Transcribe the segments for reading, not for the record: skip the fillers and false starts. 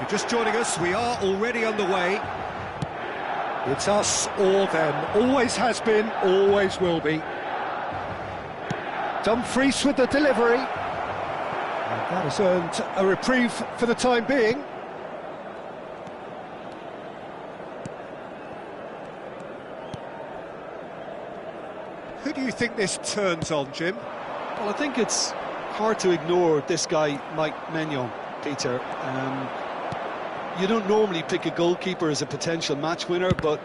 you're just joining us, we are already underway. It's us or them. Always has been, always will be. Dumfries with the delivery. And that has earned a reprieve for the time being. Who do you think this turns on, Jim? Well, I think it's hard to ignore this guy, Mike Maignan, Peter. You don't normally pick a goalkeeper as a potential match winner, but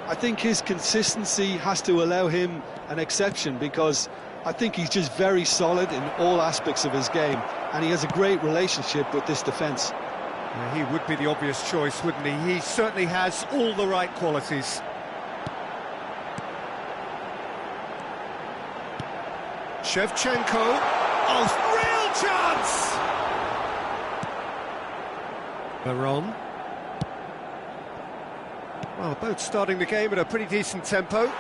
I think his consistency has to allow him an exception, because I think he's just very solid in all aspects of his game, and he has a great relationship with this defence. Yeah, he would be the obvious choice, wouldn't he? He certainly has all the right qualities. Shevchenko. Oh, real chance! Baron. Well, both starting the game at a pretty decent tempo.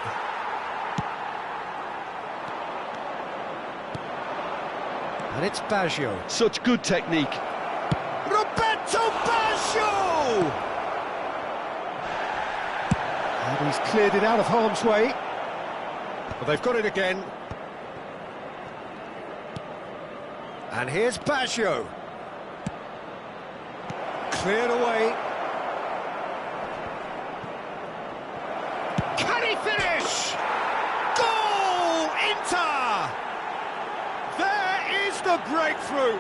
And it's Baggio. Such good technique. Roberto Baggio! And he's cleared it out of harm's way. Well, they've got it again. And here's Baggio. Cleared away. Can he finish? Goal! Inter! There is the breakthrough.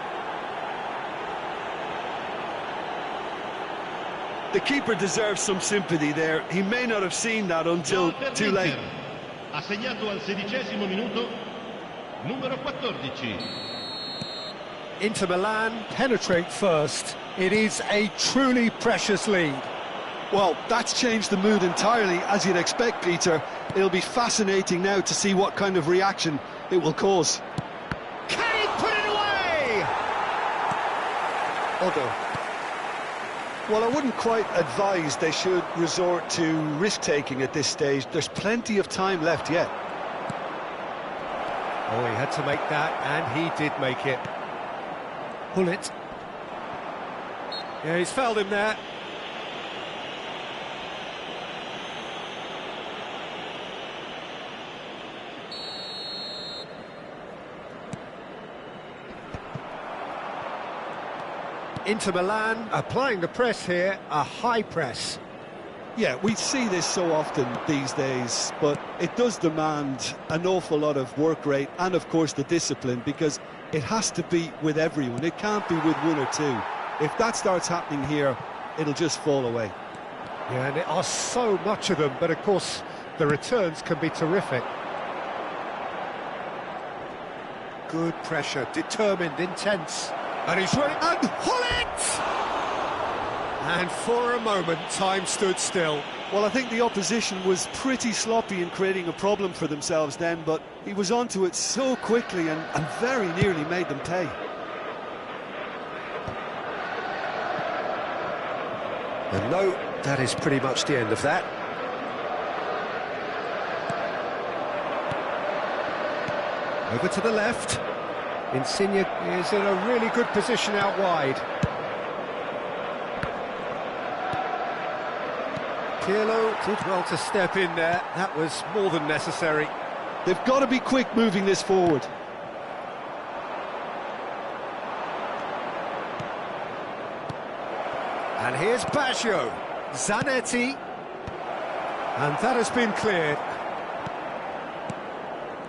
The keeper deserves some sympathy there. He may not have seen that until too late. Ha segnato al 16° minuto, numero 14. Inter Milan penetrate first. It is a truly precious lead. Well, that's changed the mood entirely, as you'd expect, Peter. It'll be fascinating now to see what kind of reaction it will cause. Can he put it away? Otto. Well, I wouldn't quite advise they should resort to risk-taking at this stage. There's plenty of time left yet. Oh, he had to make that, and he did make it. Hullet. Yeah, he's fouled him there. Inter Milan applying the press here, a high press. Yeah, we see this so often these days, but it does demand an awful lot of work rate and, of course, the discipline, because it has to be with everyone. It can't be with one or two. If that starts happening here, it'll just fall away. Yeah, and there are so much of them, but of course the returns can be terrific. Good pressure, determined, intense. And he's running, and Hullet! And for a moment, time stood still. Well, I think the opposition was pretty sloppy in creating a problem for themselves then, but he was onto it so quickly and very nearly made them pay. And no, that is pretty much the end of that. Over to the left. Insigne is in a really good position out wide. Pirlo did well to step in there. That was more than necessary. They've got to be quick moving this forward. And here's Baggio. Zanetti. And that has been cleared.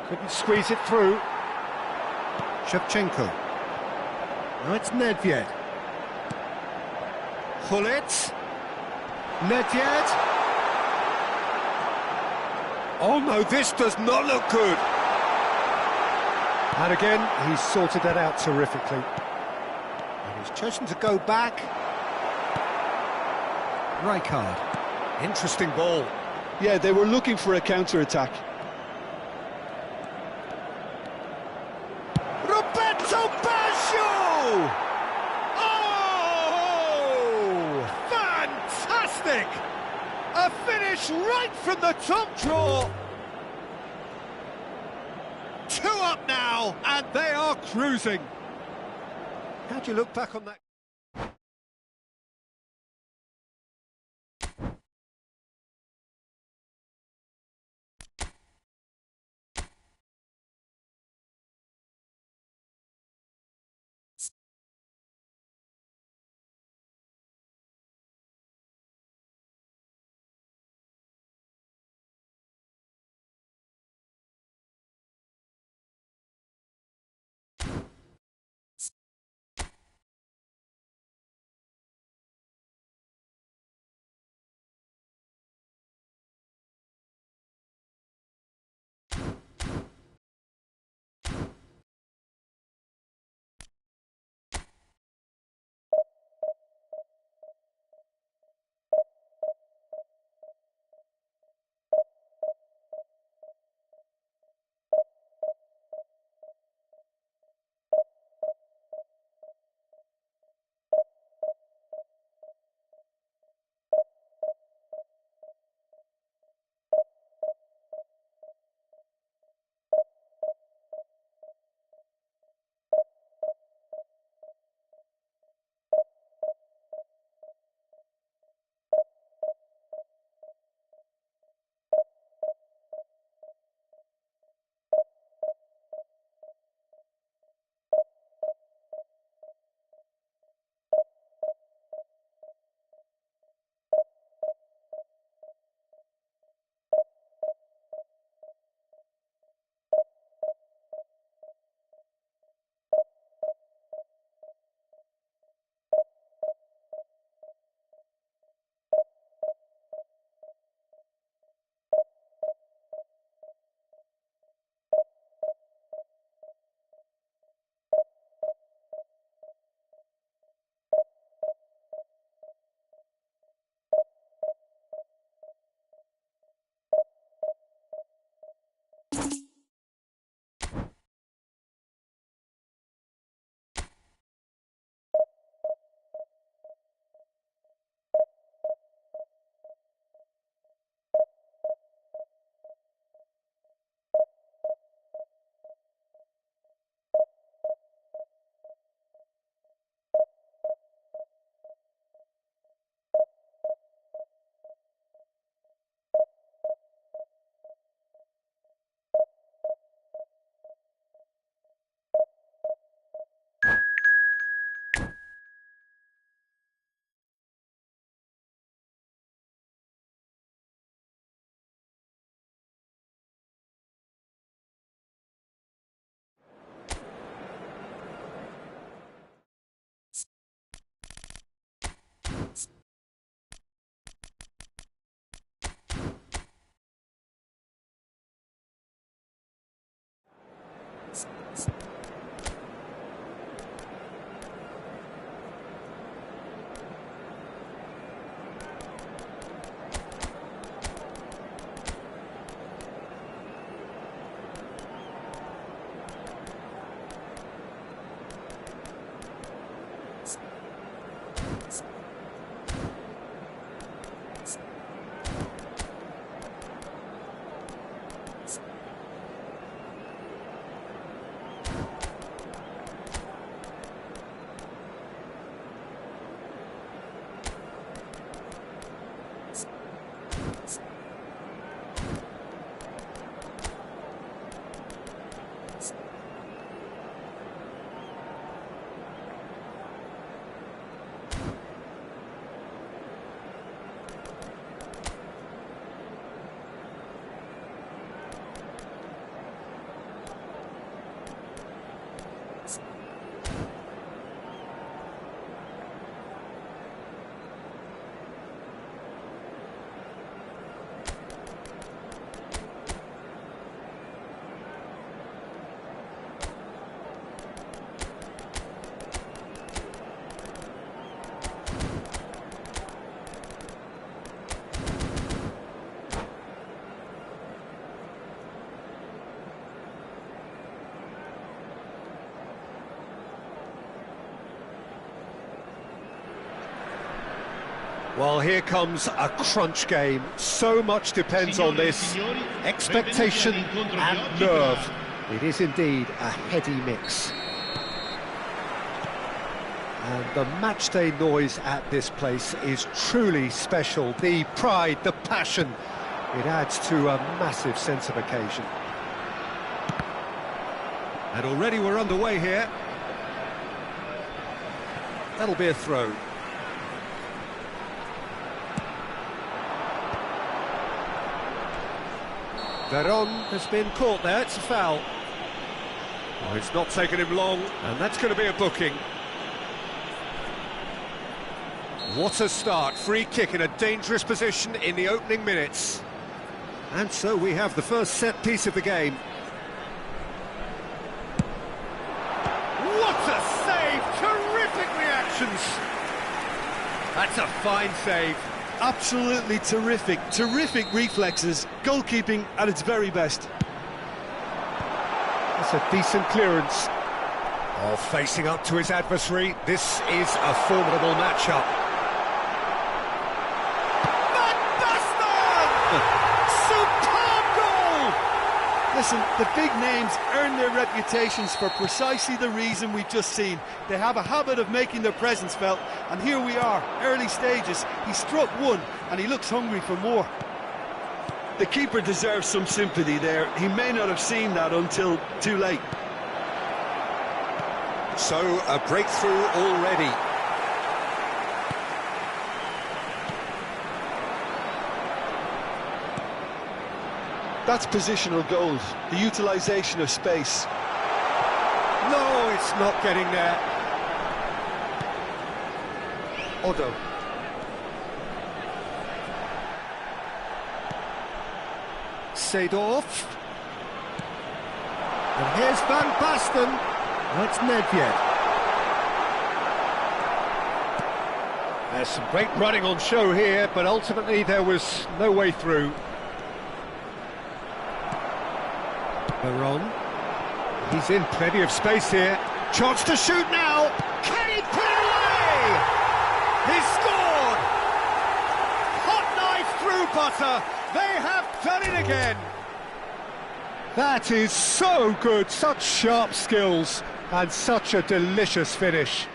Couldn't squeeze it through. Shevchenko. Now it's Nedved. Hullet. Nedved. Oh no, this does not look good. And again, he's sorted that out terrifically. And he's chosen to go back. Rijkaard. Interesting ball. Yeah, they were looking for a counter-attack. Roberto Baggio! Oh! Fantastic! A finish right from the top draw. 2 up now, and they are cruising. How do you look back on that? Well, here comes a crunch game. So much depends on this. Expectation and nerve. It is indeed a heady mix. And the matchday noise at this place is truly special. The pride, the passion, it adds to a massive sense of occasion. And already we're underway here. That'll be a throw. Veron has been caught there, it's a foul. Oh, it's not taken him long, and that's going to be a booking. What a start, free kick in a dangerous position in the opening minutes. And so we have the first set piece of the game. What a save! Terrific reactions! That's a fine save. Absolutely terrific, terrific reflexes, goalkeeping at its very best. That's a decent clearance. Oh, facing up to his adversary, this is a formidable matchup. Superb goal! Listen, the big names earn their reputations for precisely the reason we've just seen. They have a habit of making their presence felt, and here we are, early stages. He struck one, and he looks hungry for more. The keeper deserves some sympathy there. He may not have seen that until too late. So, a breakthrough already. That's positional goals, the utilisation of space. No, it's not getting there. Odo. Seedorf. And here's Van Basten. That's Nedved. There's some great running on show here, but ultimately there was no way through. Veron. He's in plenty of space here. Chance to shoot now. Can he put it away? He scored! Hot knife through butter. They have done it again. That is so good. Such sharp skills and such a delicious finish.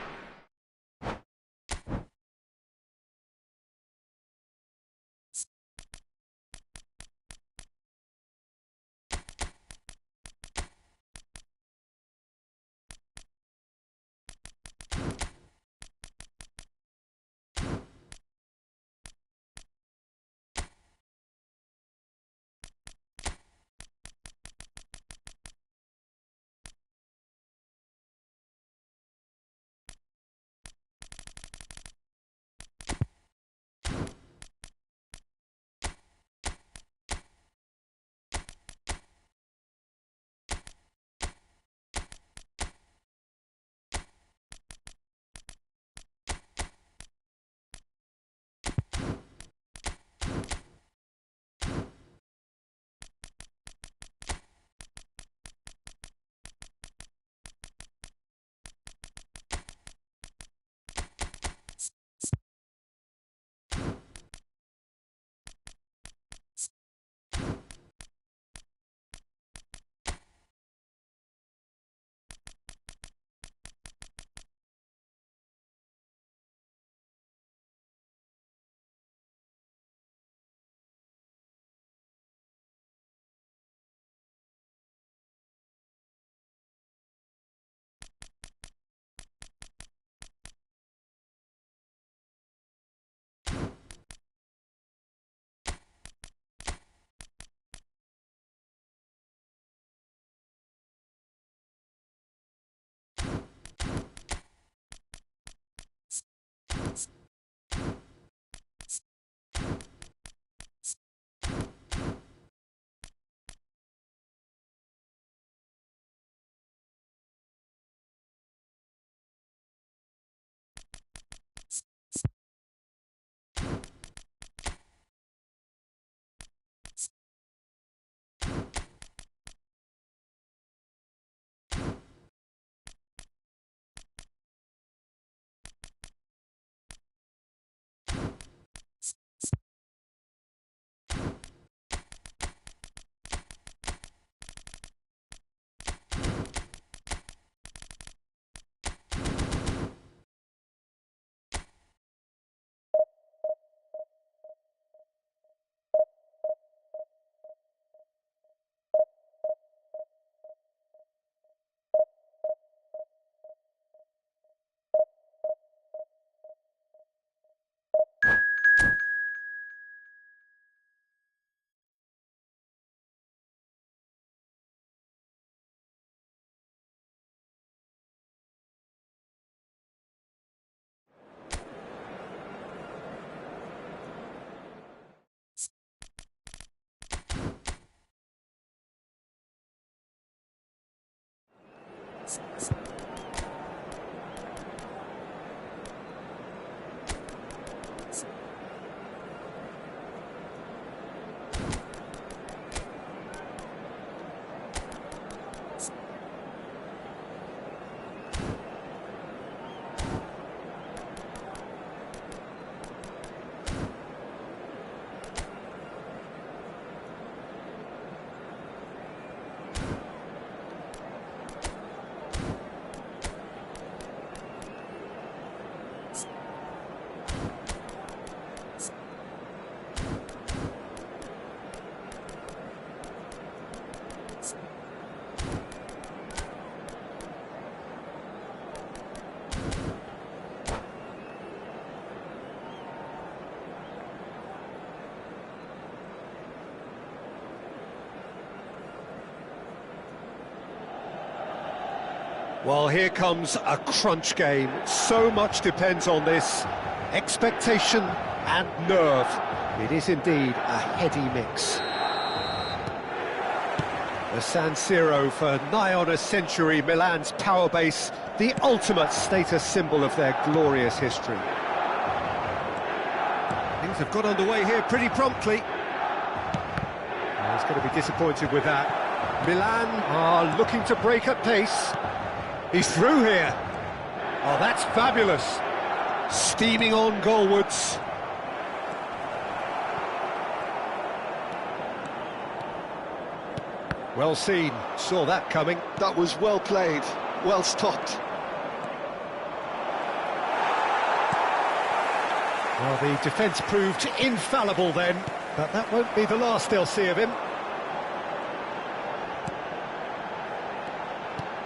Well, here comes a crunch game. So much depends on this. Expectation and nerve. It is indeed a heady mix. The San Siro for nigh on a century, Milan's power base, the ultimate status symbol of their glorious history. Things have got underway here pretty promptly. He's going to be disappointed with that. Milan are looking to break at pace. He's through here. Oh, that's fabulous. Steaming on goalwards. Well seen, saw that coming. That was well played, well stopped. Well, the defence proved infallible then, but that won't be the last they'll see of him.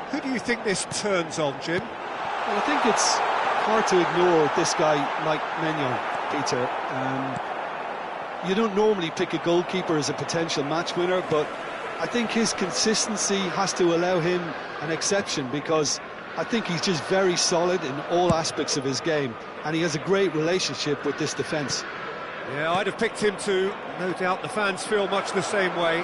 Who do you think this turns on, Jim? Well, I think it's hard to ignore this guy, Mike Maignan, Peter. You don't normally pick a goalkeeper as a potential match winner, but I think his consistency has to allow him an exception, because I think he's just very solid in all aspects of his game, and he has a great relationship with this defence. Yeah, I'd have picked him too. No doubt the fans feel much the same way.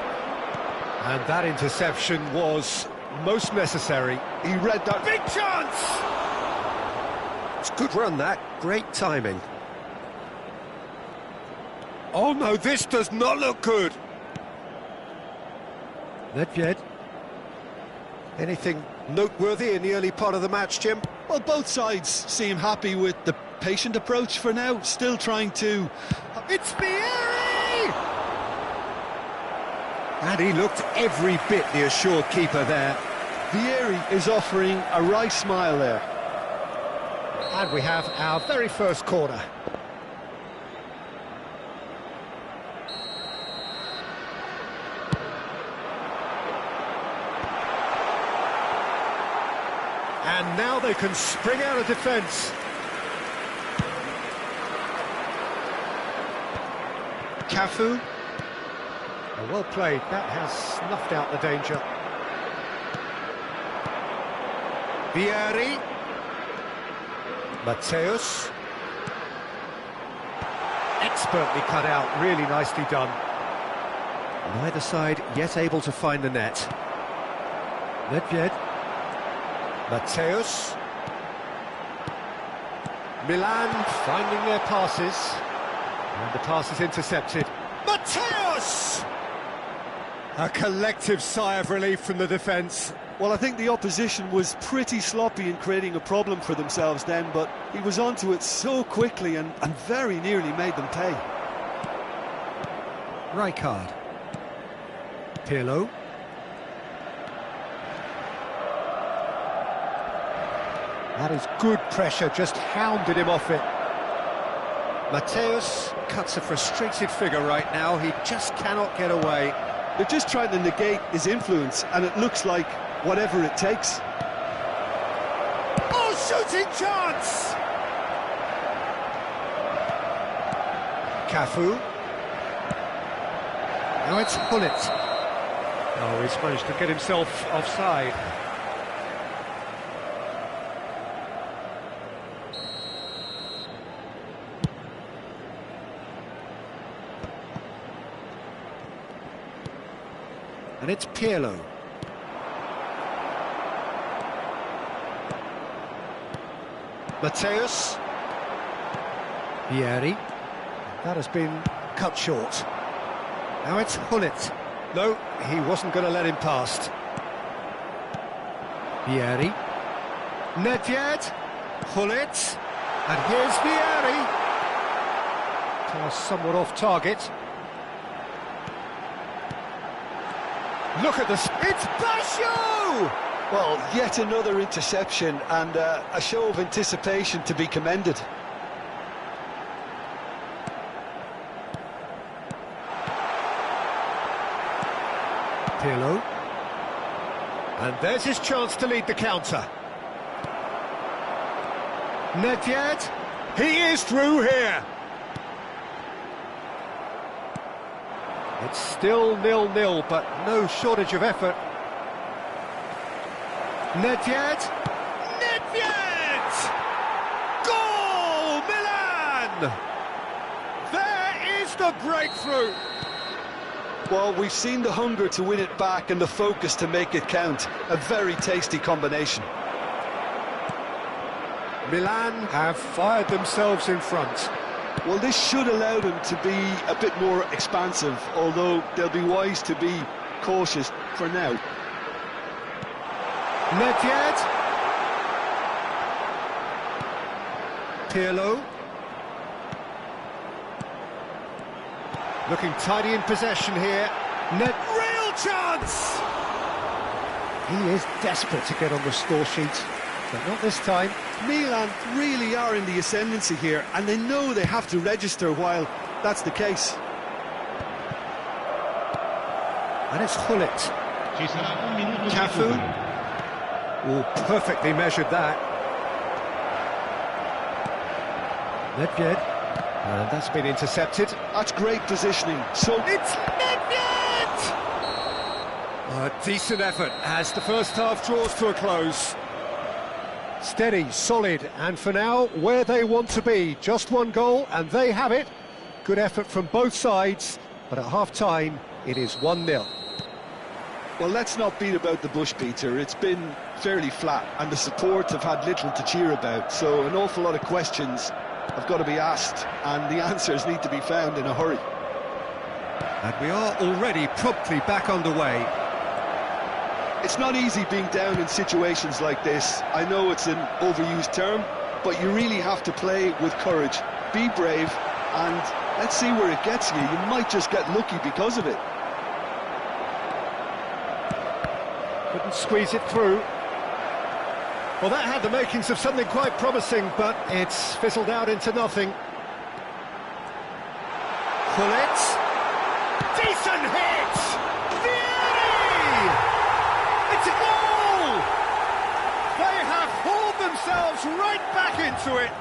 And that interception was most necessary. He read that. Big chance! It's a good run, that. Great timing. Oh no, this does not look good. Nedved. Anything noteworthy in the early part of the match, Jim? Well, both sides seem happy with the patient approach for now, still trying to... It's Vieri! And he looked every bit the assured keeper there. Vieri is offering a wry smile there. And we have our very first corner. And now they can spring out of defence. Cafu. Oh, well played, that has snuffed out the danger. Vieri. Mateus. Expertly cut out, really nicely done. Neither side yet able to find the net. Nedved. Mateus. Milan finding their passes. And the pass is intercepted. Mateus! A collective sigh of relief from the defence. Well, I think the opposition was pretty sloppy in creating a problem for themselves then, but he was onto it so quickly and very nearly made them pay. Rijkaard. Pirlo. That is good pressure, just hounded him off it. Mateus cuts a frustrated figure right now, he just cannot get away. They're just trying to negate his influence, and it looks like whatever it takes. Oh, shooting chance! Cafu. Now it's Hullet. Oh, he's managed to get himself offside. And it's Pirlo. Mateus. Vieri. That has been cut short. Now it's Hullet. No, he wasn't going to let him past. Vieri. Nedved. Hullet. And here's Vieri. Pass somewhat off target. Look at this. It's Basho! Well, yet another interception, and a show of anticipation to be commended. Pirlo. And there's his chance to lead the counter. Nedved. He is through here. It's still 0-0, but no shortage of effort. Nedved. There is the breakthrough. Well, we've seen the hunger to win it back and the focus to make it count. A very tasty combination. Milan have fired themselves in front. Well, this should allow them to be a bit more expansive, although they'll be wise to be cautious for now. Nedved. Pirlo. Looking tidy in possession here. Real chance! He is desperate to get on the score sheet, but not this time. Milan really are in the ascendancy here, and they know they have to register while that's the case. And it's Hullet. Ci sarà un minuto di Cafu. recupero. Oh, perfectly measured that. Nedved. And that's been intercepted. That's great positioning. So It's Nedved! A decent effort as the first half draws to a close. Steady, solid, and for now, where they want to be. Just one goal, and they have it. Good effort from both sides, but at half-time, it is 1-0. well, let's not beat about the bush, Peter. It's been fairly flat, and the support have had little to cheer about. So an awful lot of questions have got to be asked, and the answers need to be found in a hurry. And we are already promptly back underway. It's not easy being down in situations like this. I know it's an overused term, but you really have to play with courage. Be brave, and let's see where it gets you. You might just get lucky because of it. Couldn't squeeze it through. Well, that had the makings of something quite promising, but it's fizzled out into nothing. Hullet. Decent hit! Vieri! It's a goal! They have hauled themselves right back into it.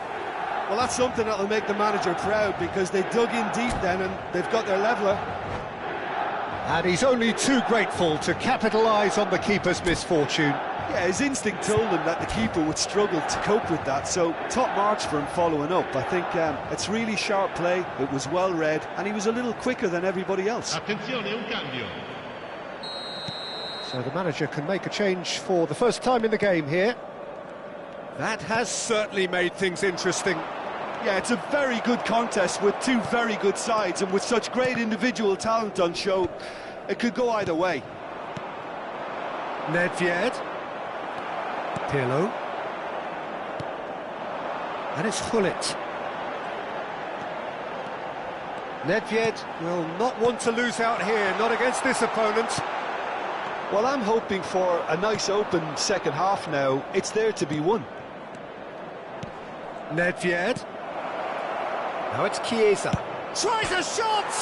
Well, that's something that'll make the manager proud, because they dug in deep then and they've got their leveller. And he's only too grateful to capitalise on the keeper's misfortune. Yeah, his instinct told him that the keeper would struggle to cope with that, so top marks for him following up. I think it's really sharp play, it was well read, and he was a little quicker than everybody else. Attenzione, un cambio. So the manager can make a change for the first time in the game here. That has certainly made things interesting. Yeah, it's a very good contest with two very good sides, and with such great individual talent on show, it could go either way. Nedved. Pirlo. And it's Hullet. Nedved will not want to lose out here, not against this opponent. Well, I'm hoping for a nice open second half now. It's there to be won. Nedved. Now it's Chiesa. Tries a shot!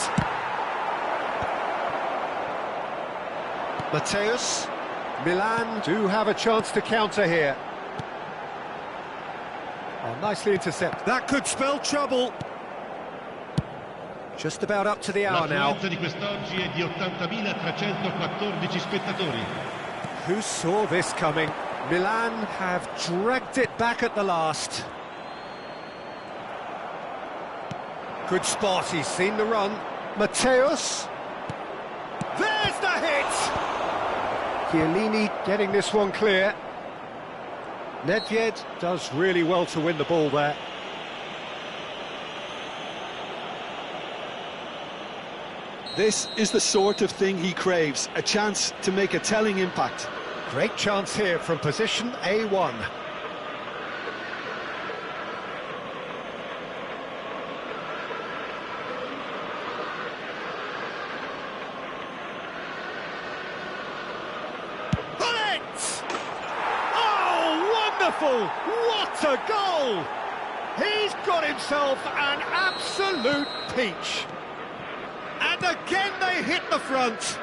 Mateus. Milan do have a chance to counter here. Oh, nicely intercepted. That could spell trouble. Just about up to the hour now. L'affluenza di quest'oggi è di 80.314 spettatori. Who saw this coming? Milan have dragged it back at the last. Good spot, he's seen the run. Mateus. There's the hit! Chiellini getting this one clear. Nedved does really well to win the ball there. This is the sort of thing he craves, a chance to make a telling impact. Great chance here from position A1. What a goal! He's got himself an absolute peach. And again they hit the front.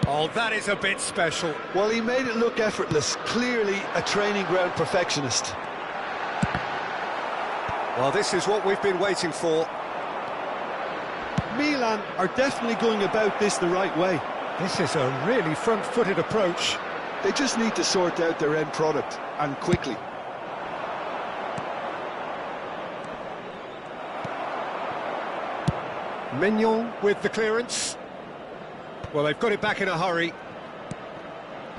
Oh, that is a bit special. Well, he made it look effortless. Clearly a training ground perfectionist. Well, this is what we've been waiting for. Milan are definitely going about this the right way. This is a really front-footed approach. They just need to sort out their end product, and quickly. Mignon with the clearance. Well, they've got it back in a hurry.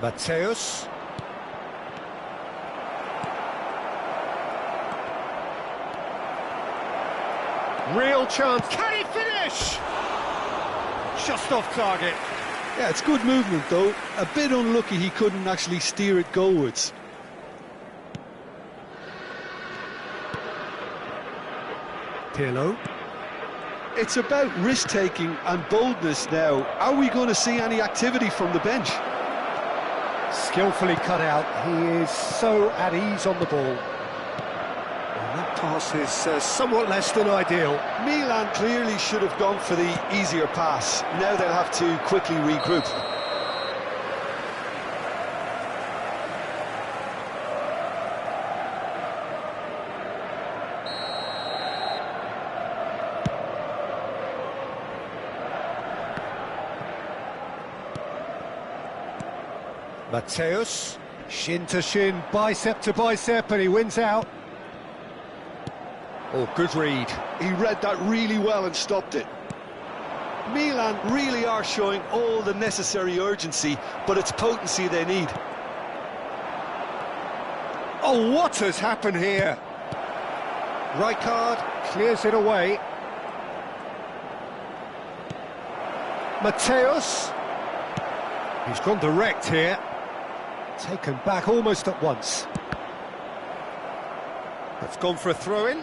Mateus. Real chance. Can he finish? Just off target. Yeah, it's good movement, though. A bit unlucky he couldn't actually steer it goalwards. Pirlo. It's about risk-taking and boldness now. Are we going to see any activity from the bench? Skillfully cut out. He is so at ease on the ball. And that pass is somewhat less than ideal. Milan clearly should have gone for the easier pass. Now they'll have to quickly regroup. Mateus, shin to shin, bicep to bicep, and he wins out. Oh, good read. He read that really well and stopped it. Milan really are showing all the necessary urgency, but it's potency they need. Oh, what has happened here? Rijkaard clears it away. Mateus. He's gone direct here. Taken back almost at once. That's gone for a throw-in.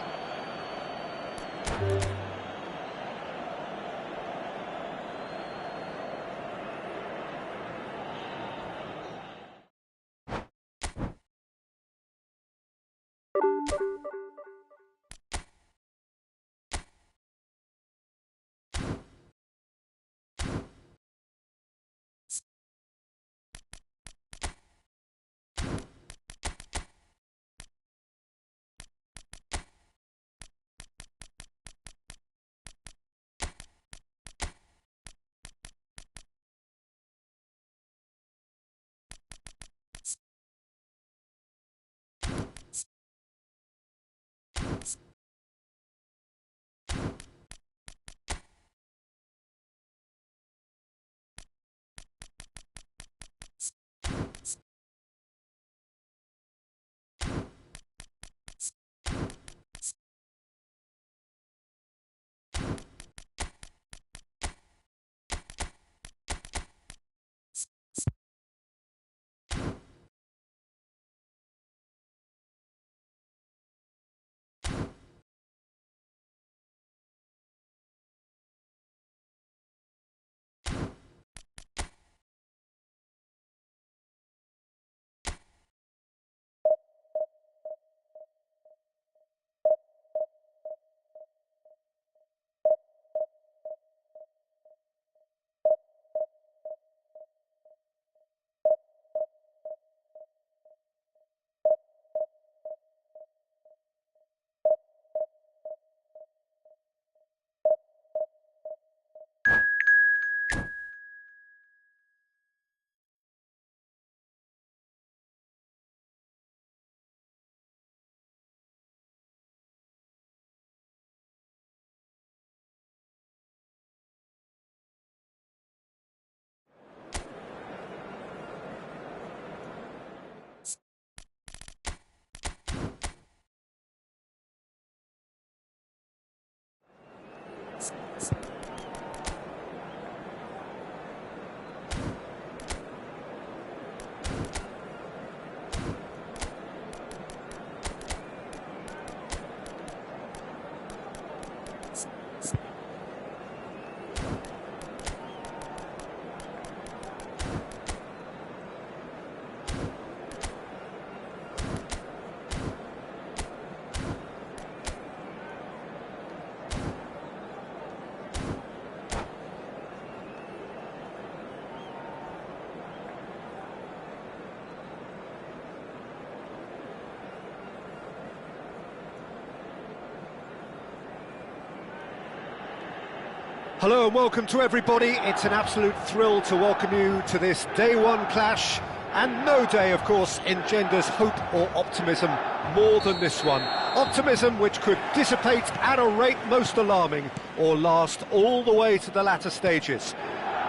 Hello and welcome to everybody. It's an absolute thrill to welcome you to this day one clash, and no day, of course, engenders hope or optimism more than this one. Optimism which could dissipate at a rate most alarming, or last all the way to the latter stages.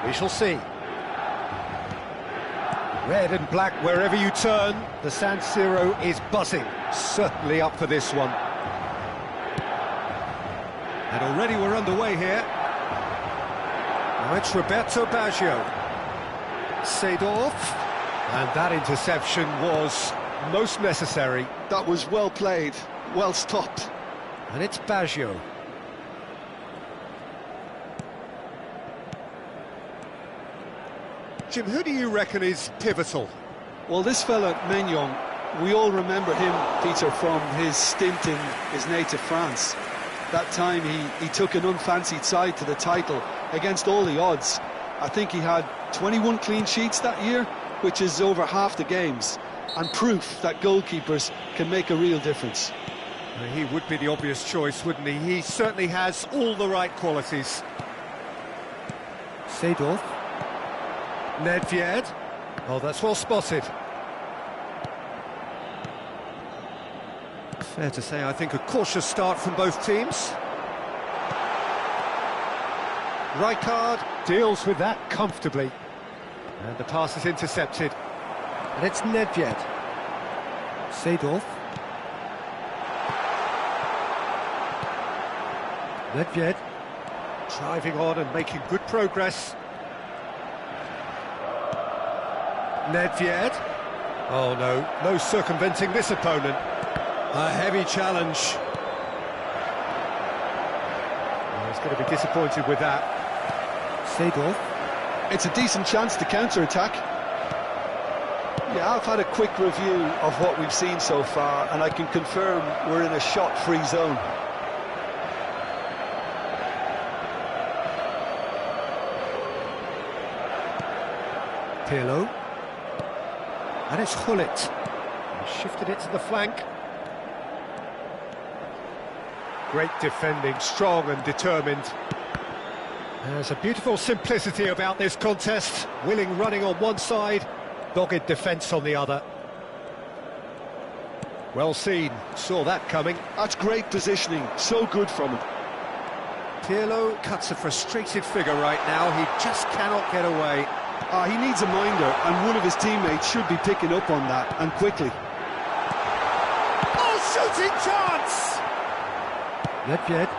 We shall see. Red and black wherever you turn, the San Siro is buzzing. Certainly up for this one. And already we're underway here. Now it's Roberto Baggio. Seedorf. And that interception was most necessary. That was well played, well stopped. And it's Baggio. Jim, who do you reckon is pivotal? Well, this fella, Maignan, we all remember him, Peter, from his stint in his native France. That time he took an unfancied side to the title against all the odds. I think he had 21 clean sheets that year, which is over half the games, and proof that goalkeepers can make a real difference. He would be the obvious choice, wouldn't he? He certainly has all the right qualities. Seedorf. Nedved. Oh, that's well spotted. Fair to say, I think a cautious start from both teams. Rijkaard deals with that comfortably. And the pass is intercepted. And it's Nedved. Seedorf. Nedved. Driving on and making good progress. Nedved. Oh no, no circumventing this opponent. A heavy challenge. Oh, he's going to be disappointed with that. Seedorf. It's a decent chance to counter-attack. Yeah, I've had a quick review of what we've seen so far, and I can confirm we're in a shot-free zone. Pirlo. And it's Hullet. He shifted it to the flank. Great defending, strong and determined. There's a beautiful simplicity about this contest. Willing running on one side, dogged defence on the other. Well seen, saw that coming. That's great positioning, so good from him. Pirlo cuts a frustrated figure right now. He just cannot get away. He needs a minder, and one of his teammates should be picking up on that, and quickly. Oh, shooting chance! Nedved.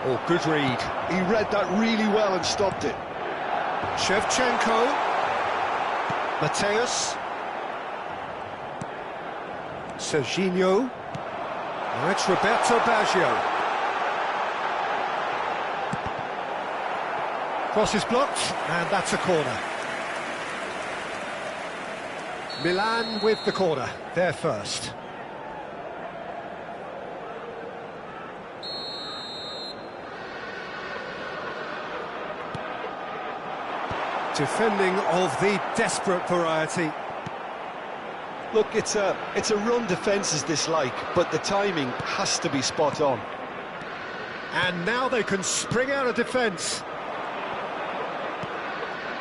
Oh, good read. He read that really well and stopped it. Shevchenko. Mateus. Serginho. Now it's Roberto Baggio. Cross is blocked, and that's a corner. Milan with the corner, they're first. Defending of the desperate variety. Look, it's a run defence is dislike, but the timing has to be spot on. And now they can spring out of defence.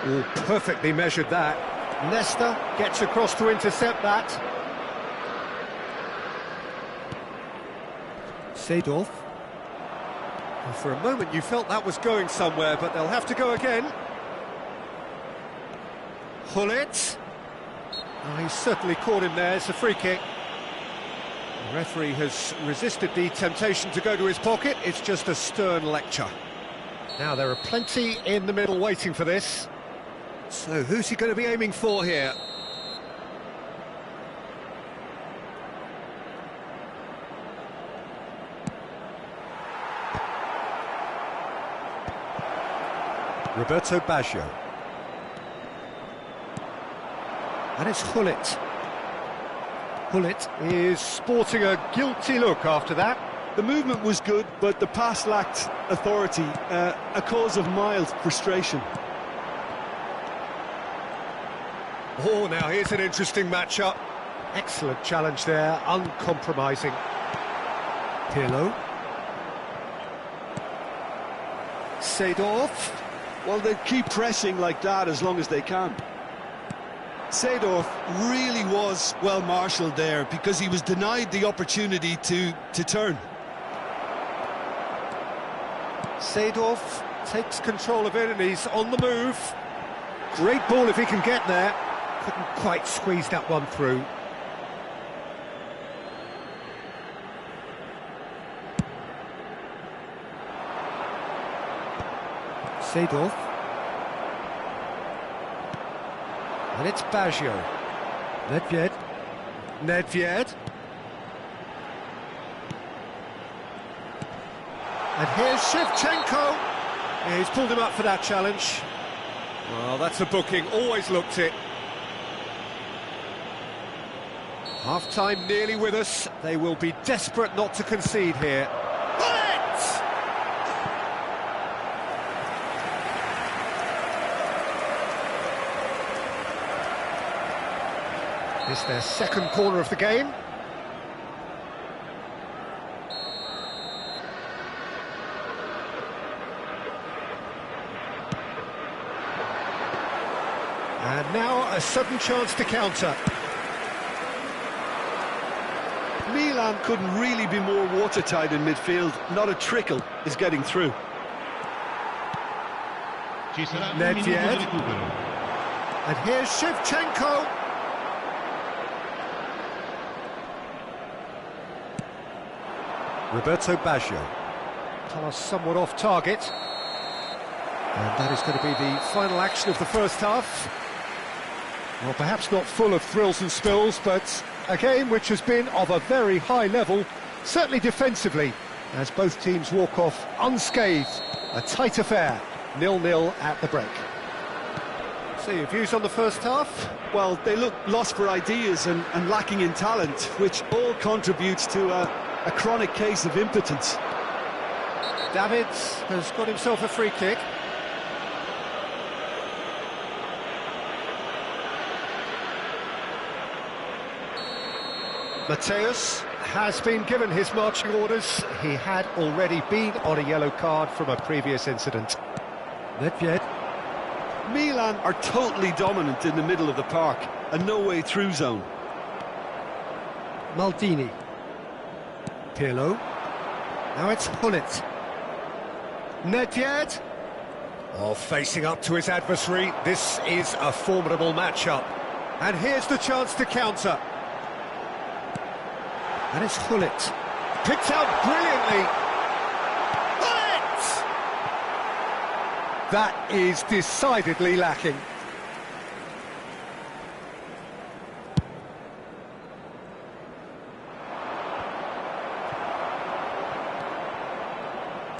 Oh, perfectly measured that. Nesta gets across to intercept that. Seedorf. Well, for a moment you felt that was going somewhere, but they'll have to go again. Hullet. Oh, he's certainly caught him there. It's a free kick. The referee has resisted the temptation to go to his pocket. It's just a stern lecture. Now there are plenty in the middle waiting for this. So who's he going to be aiming for here? Roberto Baggio. And it's Hullet. Hullet is sporting a guilty look after that. The movement was good, but the pass lacked authority, a cause of mild frustration. Oh, now here's an interesting matchup. Excellent challenge there, uncompromising. Pirlo. Seedorf. Well, they keep pressing like that as long as they can. Seedorf really was well marshalled there because he was denied the opportunity to turn. Seedorf takes control of it and he's on the move. Great ball if he can get there. Couldn't quite squeeze that one through. Seedorf. And it's Baggio. Nedved. Nedved. And here's Shevchenko. Yeah, he's pulled him up for that challenge. Well, that's a booking, always looked it. Half-time nearly with us. They will be desperate not to concede here. Bullet! It's their second corner of the game. And now a sudden chance to counter. Milan couldn't really be more watertight in midfield. Not a trickle is getting through. Ci sarà un minuto di Nedved. recupero. And here's Shevchenko. Roberto Baggio. Pass somewhat off target. And that is going to be the final action of the first half. Well, perhaps not full of thrills and spills, but a game which has been of a very high level, certainly defensively, as both teams walk off unscathed. A tight affair, 0-0 at the break. So your views on the first half? Well, they look lost for ideas and lacking in talent, which all contributes to a chronic case of impotence. Davids has got himself a free kick. Mateus has been given his marching orders. He had already been on a yellow card from a previous incident. Nedved. Milan are totally dominant in the middle of the park, a no-way-through zone. Maldini. Pirlo. Now it's Hullet. Nedved. Oh, facing up to his adversary. This is a formidable matchup. And here's the chance to counter. And it's Hullet. Picked out brilliantly. Hullet! That is decidedly lacking.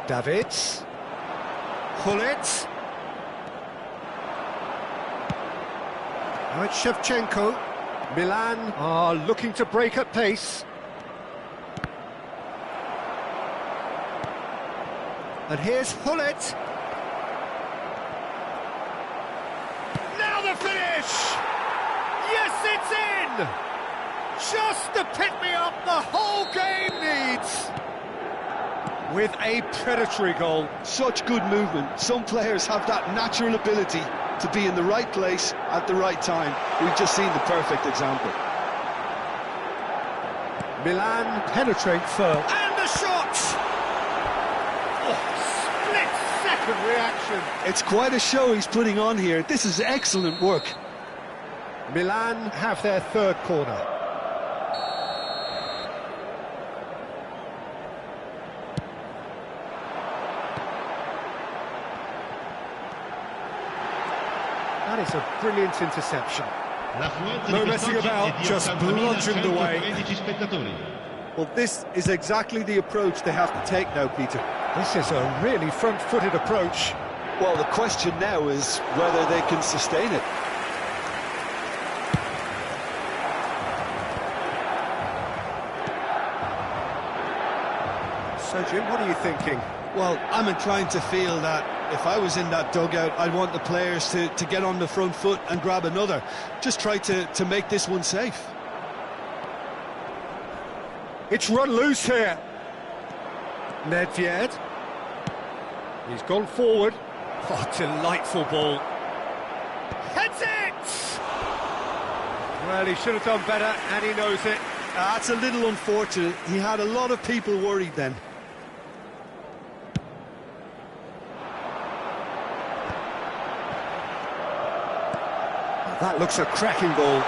Davids. Hullet. Now it's Shevchenko. Milan are looking to break at pace. And here's Hullet. Now the finish! Yes, it's in! Just the pick-me-up the whole game needs! With a predatory goal. Such good movement. Some players have that natural ability to be in the right place at the right time. We've just seen the perfect example. Milan penetrate first. And the shot! Split-second reaction. It's quite a show he's putting on here. This is excellent work. Milan have their third corner. That is a brilliant interception. No messing about, just bludgeoned away. Well, this is exactly the approach they have to take now, Peter. This is a really front-footed approach. Well, the question now is whether they can sustain it. So, Jim, what are you thinking? Well, I'm inclined to feel that if I was in that dugout, I'd want the players to get on the front foot and grab another. Just try to make this one safe. It's run loose here. Nedved. He's gone forward. Oh, delightful ball. Heads it! Well, he should have done better, and he knows it. That's a little unfortunate. He had a lot of people worried then. That looks a cracking ball.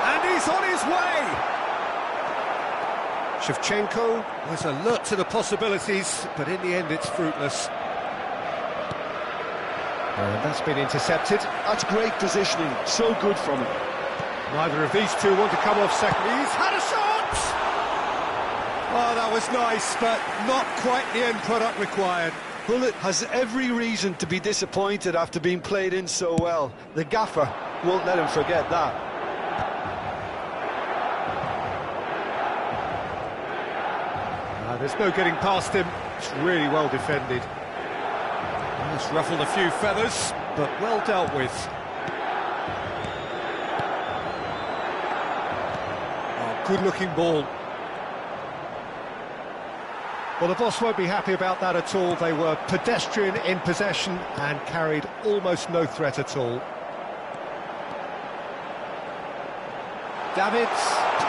And he's on his way! Shevchenko was alert to the possibilities, but in the end it's fruitless. And that's been intercepted. That's great positioning. So good from him. Neither of these two want to come off second. He's had a shot! Oh, that was nice, but not quite the end product required. Bullet has every reason to be disappointed after being played in so well. The gaffer won't let him forget that. There's no getting past him. It's really well defended. It's ruffled a few feathers, but well dealt with. Oh, good-looking ball. Well, the boss won't be happy about that at all. They were pedestrian in possession and carried almost no threat at all. Davids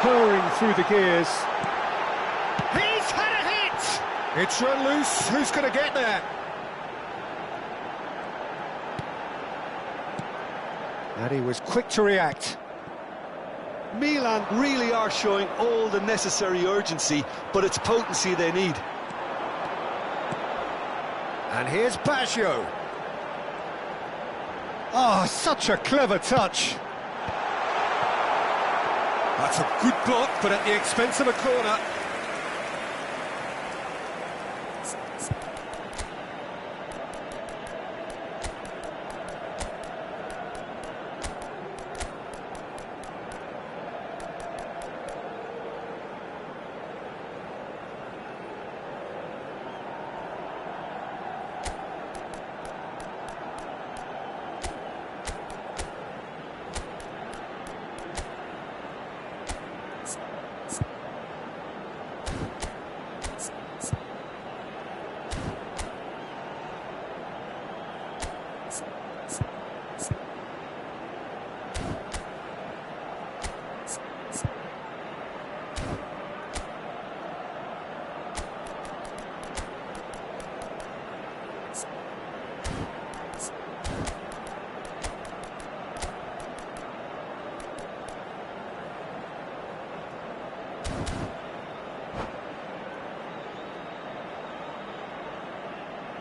purring through the gears. He's had a hit! It's run loose. Who's going to get there? And he was quick to react. Milan really are showing all the necessary urgency, but it's potency they need. And here's Baggio. Oh, such a clever touch. That's a good block, but at the expense of a corner.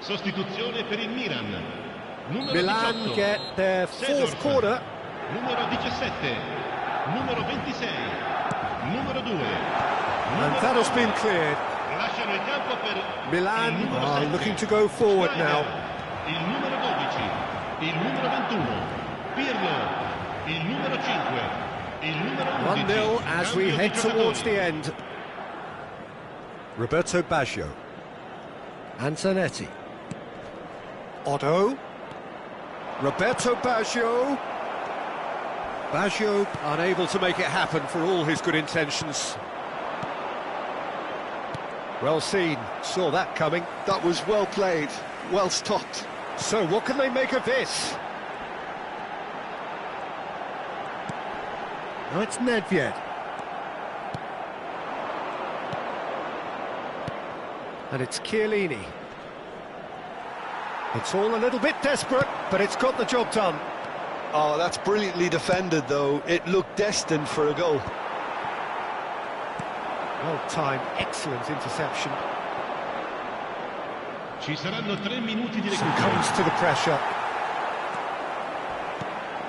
Sostituzione per il Milan. Numero Milan 18, get their fourth Sedorf. quarter. Numero 17, numero 26, numero 2. And that has been cleared. Lasciano il campo per Milan il numero are 7, looking to go forward now. Il numero 12, il numero 21, Pirlo, il numero 5, il numero 11. 1-0 as we Cambio head di towards giocatori. the end. Roberto Baggio. Antonetti. Otto. Roberto Baggio. Baggio unable to make it happen for all his good intentions. Well seen, saw that coming. That was well played, well stopped. So what can they make of this? Now it's Nedved. And it's Chiellini. It's all a little bit desperate, but it's got the job done. Oh, that's brilliantly defended, though. It looked destined for a goal. Well-timed, excellent interception. Ci saranno 3 minuti di Succumbs recupero. to the pressure.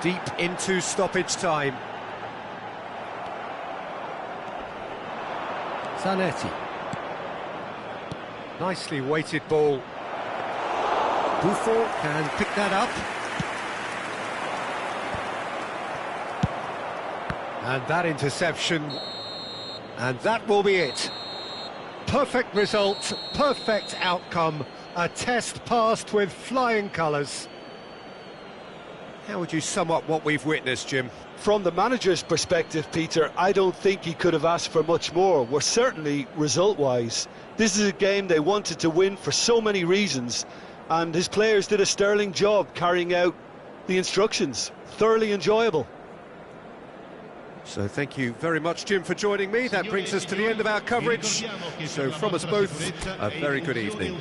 Deep into stoppage time. Zanetti. Nicely weighted ball. Buffon can pick that up. And that interception. And that will be it. Perfect result, perfect outcome. A test passed with flying colours. How would you sum up what we've witnessed, Jim? From the manager's perspective, Peter, I don't think he could have asked for much more. Well, certainly result-wise. This is a game they wanted to win for so many reasons, and his players did a sterling job carrying out the instructions. Thoroughly enjoyable. So thank you very much, Jim, for joining me. That brings us to the end of our coverage. So from us both, a very good evening.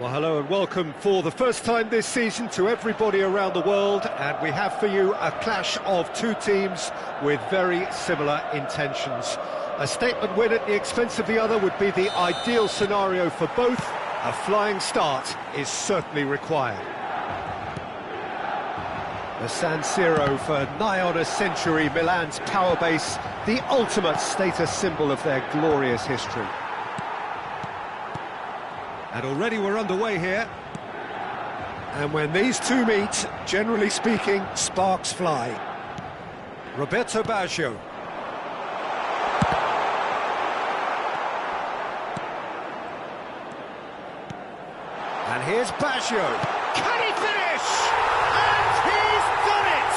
Well, hello and welcome for the first time this season to everybody around the world, and we have for you a clash of two teams with very similar intentions. A statement win at the expense of the other would be the ideal scenario for both. A flying start is certainly required. The San Siro for nigh on a century, Milan's power base, the ultimate status symbol of their glorious history. And already we're underway here. And when these two meet, generally speaking, sparks fly. Roberto Baggio. And here's Baggio. Can he finish? And he's done it!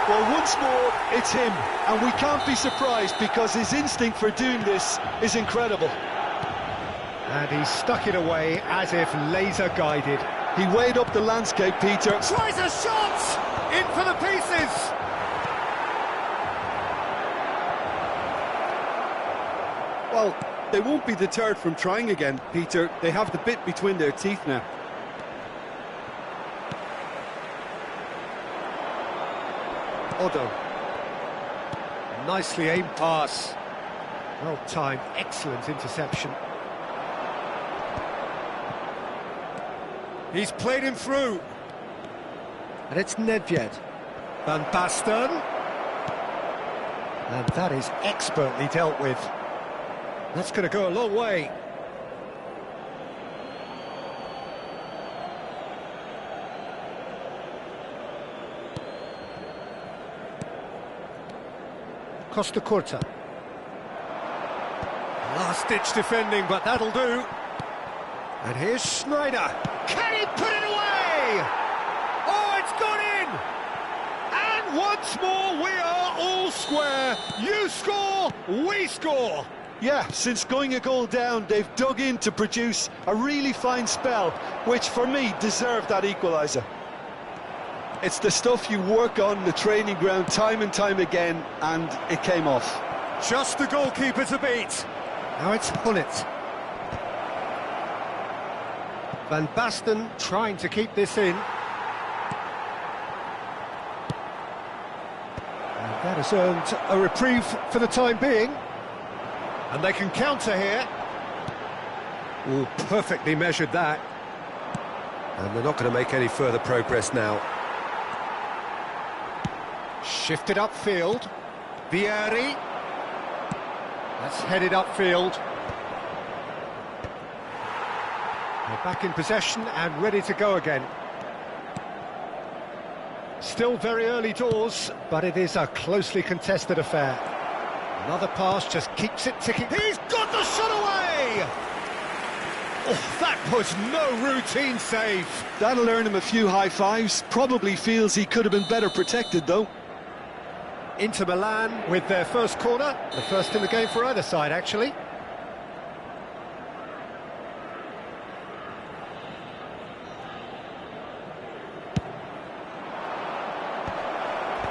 Well, once more, it's him, and we can't be surprised because his instinct for doing this is incredible. And he stuck it away as if laser-guided. He weighed up the landscape, Peter. Tries a shot! In for the pieces! Well, they won't be deterred from trying again, Peter. They have the bit between their teeth now. Odo. Nicely aimed pass. Well timed, excellent interception. He's played him through. And it's Nedved. Van Basten. And that is expertly dealt with. That's going to go a long way. Costa Curta. Last-ditch defending, but that'll do. And here's Schneider. Can he put it away? Oh, it's gone in! And once more, we are all square. You score, we score. Yeah, since going a goal down, they've dug in to produce a really fine spell, which for me deserved that equaliser. It's the stuff you work on the training ground time and time again, and it came off. Just the goalkeeper to beat. Now it's Hullet. Van Basten trying to keep this in. And that has earned a reprieve for the time being. And they can counter here. Oh, perfectly measured that. And they're not going to make any further progress now. Shifted upfield. Vieri. That's headed upfield. They're back in possession and ready to go again. Still very early doors, but it is a closely contested affair. Another pass just keeps it ticking. He's got the shot away! Oh, that was no routine save. That'll earn him a few high fives. Probably feels he could have been better protected, though. Inter Milan with their first corner. The first in the game for either side, actually.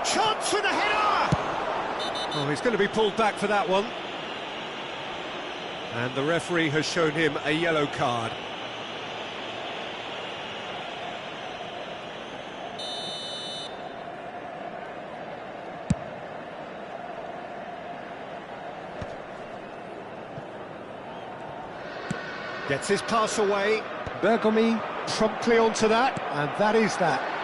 Chance with a header! Oh, he's going to be pulled back for that one. And the referee has shown him a yellow card. Gets his pass away. Bergomi promptly onto that, and that is that.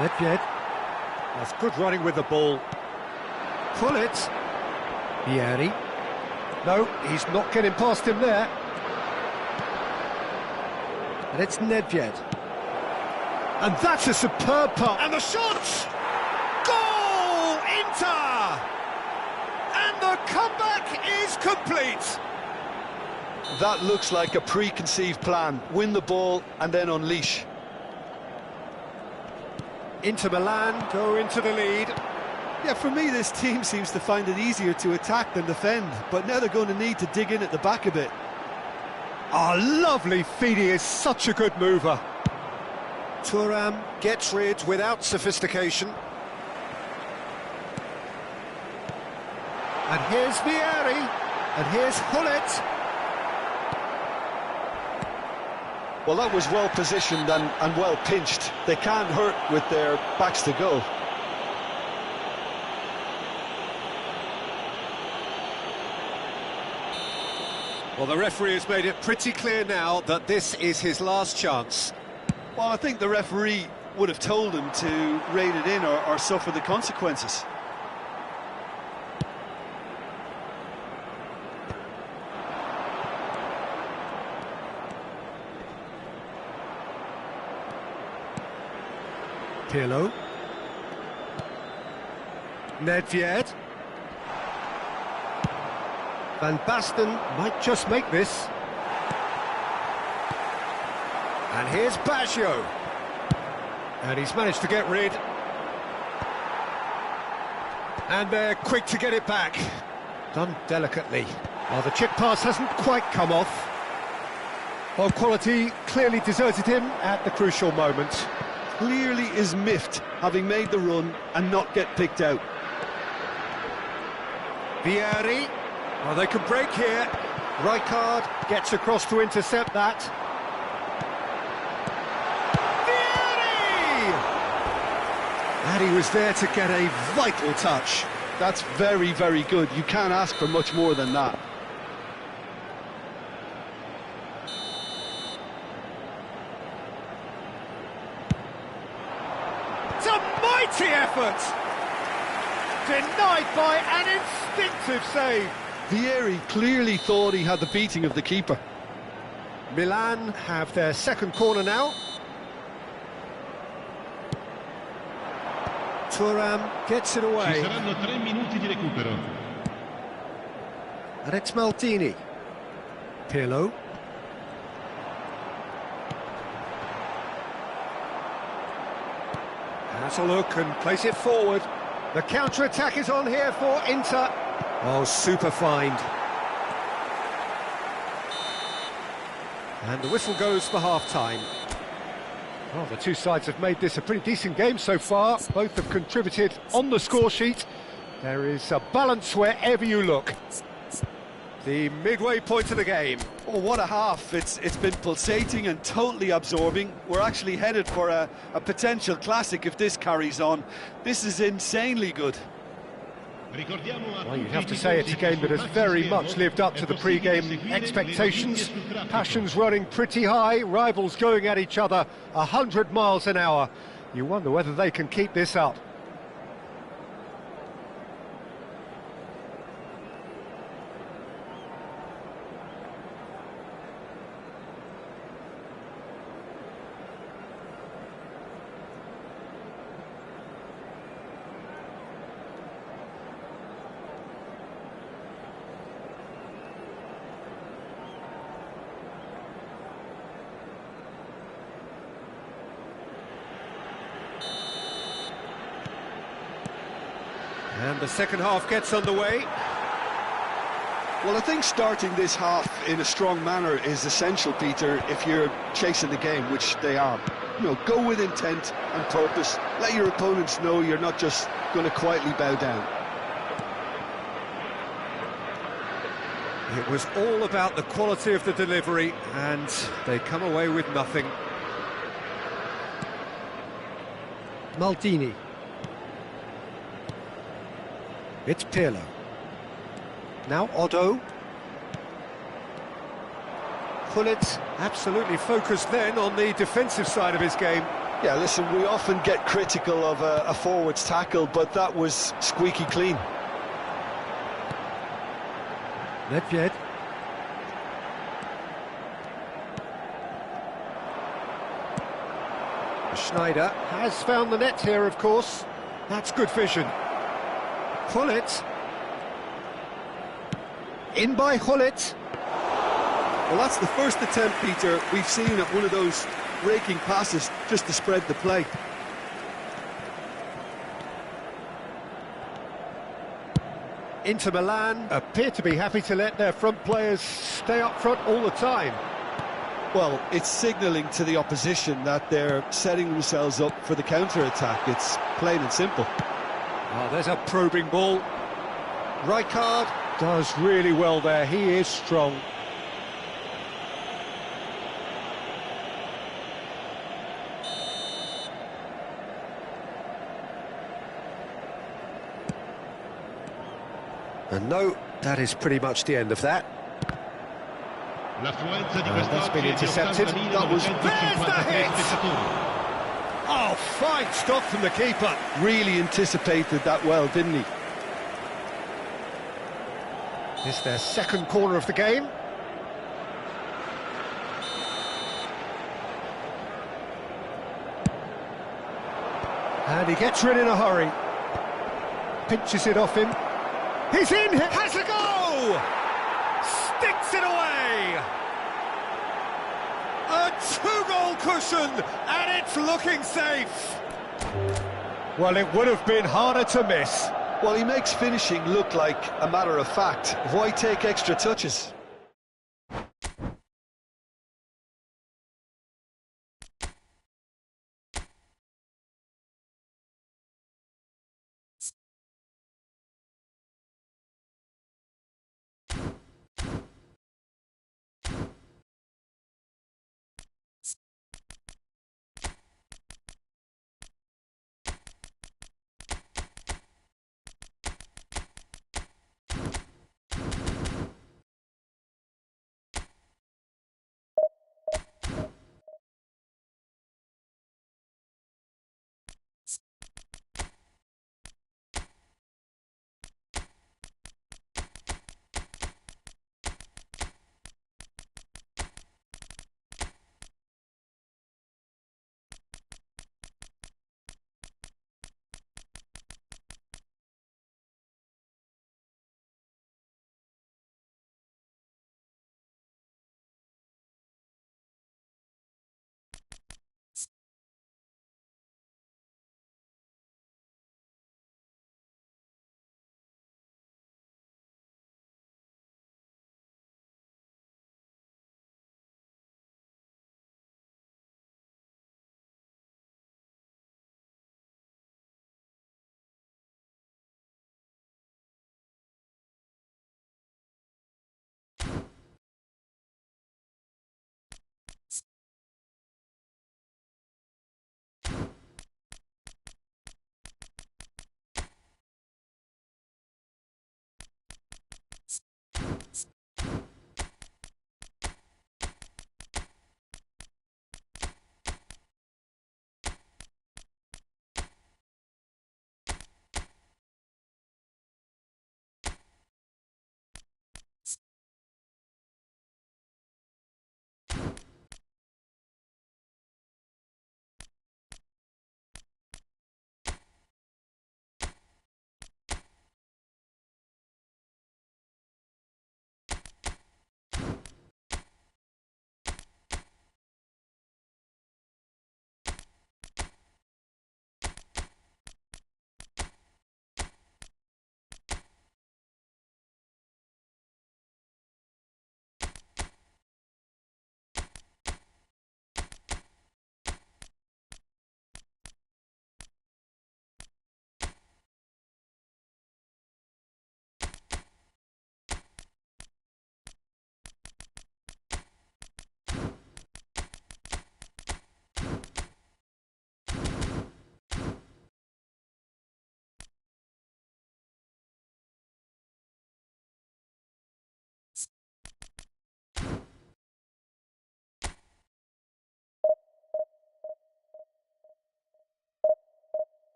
Nedved. That's good running with the ball. Pull it. Vieri. No, he's not getting past him there. And it's Nedved. And that's a superb pass. And the shot! Goal! Inter! And the comeback is complete. That looks like a preconceived plan. Win the ball and then unleash. Inter Milan go into the lead. Yeah, for me, this team seems to find it easier to attack than defend, but now they're going to need to dig in at the back a bit. Oh, lovely feed. He is such a good mover. Thuram gets rid without sophistication. And here's Vieri. And here's Hullet. Well, that was well positioned and well pinched. They can't hurt with their backs to goal. Well, the referee has made it pretty clear now that this is his last chance. Well, I think the referee would have told him to rein it in or suffer the consequences. Pirlo. Nedved. Van Basten might just make this. And here's Baggio. And he's managed to get rid. And they're quick to get it back. Done delicately. Well, the chip pass hasn't quite come off. Well, quality clearly deserted him at the crucial moment. Clearly is miffed, having made the run and not get picked out. Vieri. Oh, they can break here. Rijkaard gets across to intercept that. Vieri! And he was there to get a vital touch. That's very, very good. You can't ask for much more than that. It's a mighty effort! Denied by an instinctive save. Vieri clearly thought he had the beating of the keeper. Milan have their second corner now. Thuram gets it Ci away. saranno 3 minuti di recupero. And it's Maldini. Pirlo. Has a look and plays it forward. The counter-attack is on here for Inter. Oh, super find. And the whistle goes for half-time. Well, the two sides have made this a pretty decent game so far. Both have contributed on the score sheet. There is a balance wherever you look. The midway point of the game. Oh, what a half. It's been pulsating and totally absorbing. We're actually headed for a potential classic if this carries on. This is insanely good. Well, you'd have to say it's a game that has very much lived up to the pre-game expectations. Passions running pretty high, rivals going at each other 100 miles an hour. You wonder whether they can keep this up. And the second half gets underway. Well, I think starting this half in a strong manner is essential, Peter, if you're chasing the game, which they are. You know, go with intent and purpose. Let your opponents know you're not just going to quietly bow down. It was all about the quality of the delivery, and they come away with nothing. Maldini. It's Pirlo. Now Otto. Gullit absolutely focused then on the defensive side of his game. Yeah, listen, we often get critical of a forward's tackle, but that was squeaky clean. Nedved. Schneider has found the net here, of course. That's good vision. Gullit. In by Gullit. Well, that's the first attempt, Peter, we've seen at one of those raking passes just to spread the play. Inter Milan appear to be happy to let their front players stay up front all the time. Well, it's signalling to the opposition that they're setting themselves up for the counter-attack. It's plain and simple. Oh, there's a probing ball. Rijkaard does really well there. He is strong. And no, that is pretty much the end of that. That's been intercepted. That was... There's the hit! Oh, fine stop from the keeper. Really anticipated that well, didn't he? It's their second corner of the game. And he gets rid in a hurry. Pinches it off him. He's in! Has a go! Sticks it away! A two-goal cushion, and it's looking safe. Well, it would have been harder to miss. Well, he makes finishing look like a matter of fact. Why take extra touches?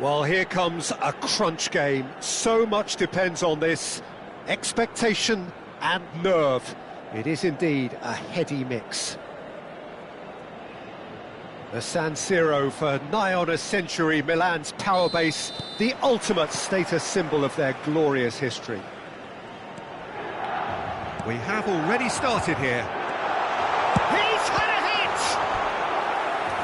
Well, here comes a crunch game. So much depends on this. Expectation and nerve. It is indeed a heady mix. The San Siro for nigh on a century, Milan's power base, the ultimate status symbol of their glorious history. We have already started here. He's had a hit!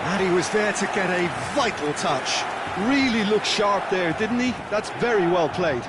And he was there to get a vital touch. Really looked sharp there, didn't he? That's very well played.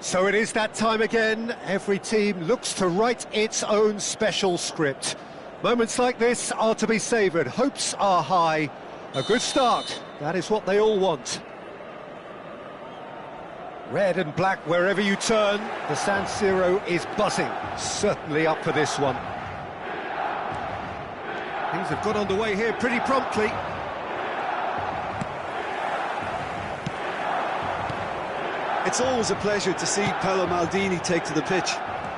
So it is that time again. Every team looks to write its own special script. Moments like this are to be savoured. Hopes are high. A good start. That is what they all want. Red and black wherever you turn. The San Siro is buzzing. Certainly up for this one. Things have got underway here pretty promptly. It's always a pleasure to see Paolo Maldini take to the pitch.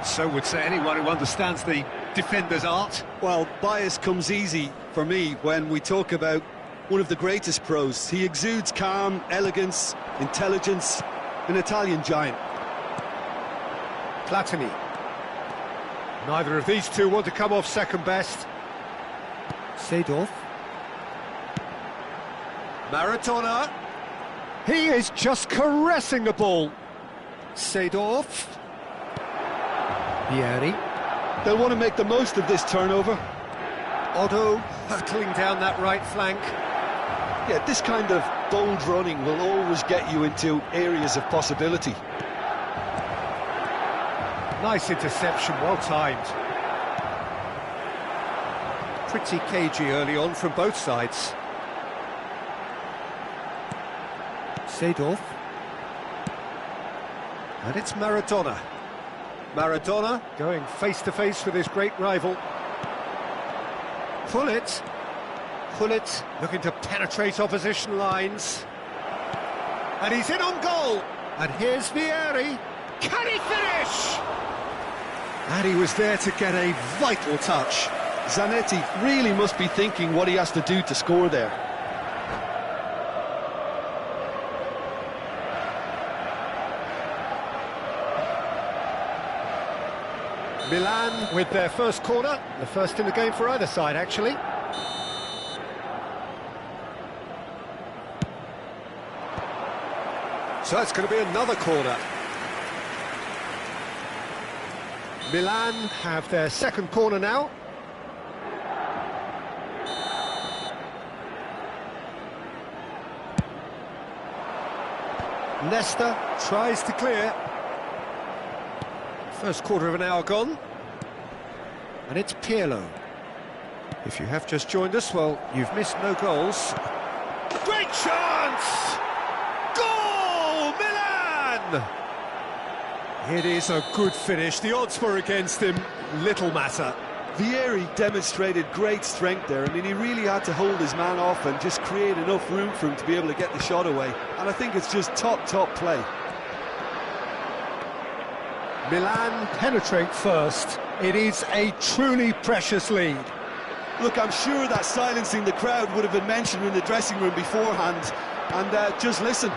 So would say anyone who understands the defender's art. Well, bias comes easy for me when we talk about one of the greatest pros. He exudes calm, elegance, intelligence. An Italian giant. Platini. Neither of these two want to come off second best. Seedorf. Maradona. He is just caressing the ball. Seedorf. Vieri. They'll want to make the most of this turnover. Otto hurtling down that right flank. Yeah, this kind of bold running will always get you into areas of possibility. Nice interception, well timed. Pretty cagey early on from both sides. Seedorf. And it's Maradona. Maradona going face-to-face with his great rival. Pullet. Pullet looking to penetrate opposition lines. And he's in on goal. And here's Vieri. Can he finish? And he was there to get a vital touch. Zanetti really must be thinking what he has to do to score there. Milan with their first corner, the first in the game for either side, actually. So it's going to be another corner. Milan have their second corner now. Nesta tries to clear. First quarter of an hour gone. And it's Pirlo. If you have just joined us, well, you've missed no goals. Great chance! Goal! Milan! It is a good finish. The odds were against him. Little matter. Vieri demonstrated great strength there. I mean, he really had to hold his man off and just create enough room for him to be able to get the shot away. And I think it's just top play. Milan penetrate first. It is a truly precious lead. Look, I'm sure that silencing the crowd would have been mentioned in the dressing room beforehand. And just listen.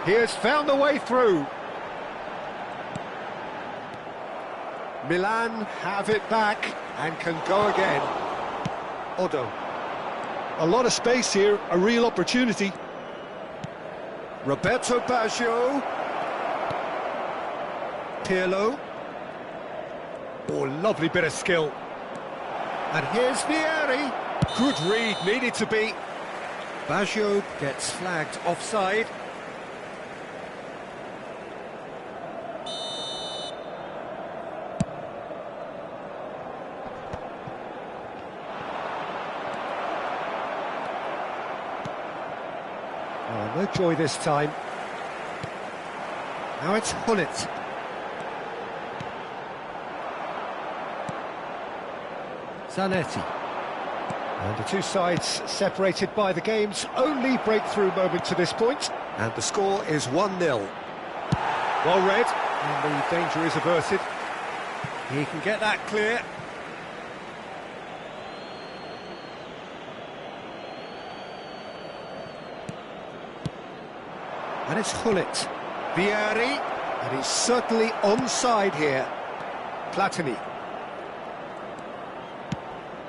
He has found a way through. Milan have it back and can go again. Otto. A lot of space here, a real opportunity. Roberto Baggio. Pirlo. Oh, lovely bit of skill. And here's Vieri. Good read, needed to be. Baggio gets flagged offside. Oh, no joy this time. Now it's Hullet. Zanetti. And the two sides separated by the game's only breakthrough moment to this point. And the score is 1-0. Well read, and the danger is averted. He can get that clear. And it's Hullet. Vieri, and he's certainly onside here. Platini.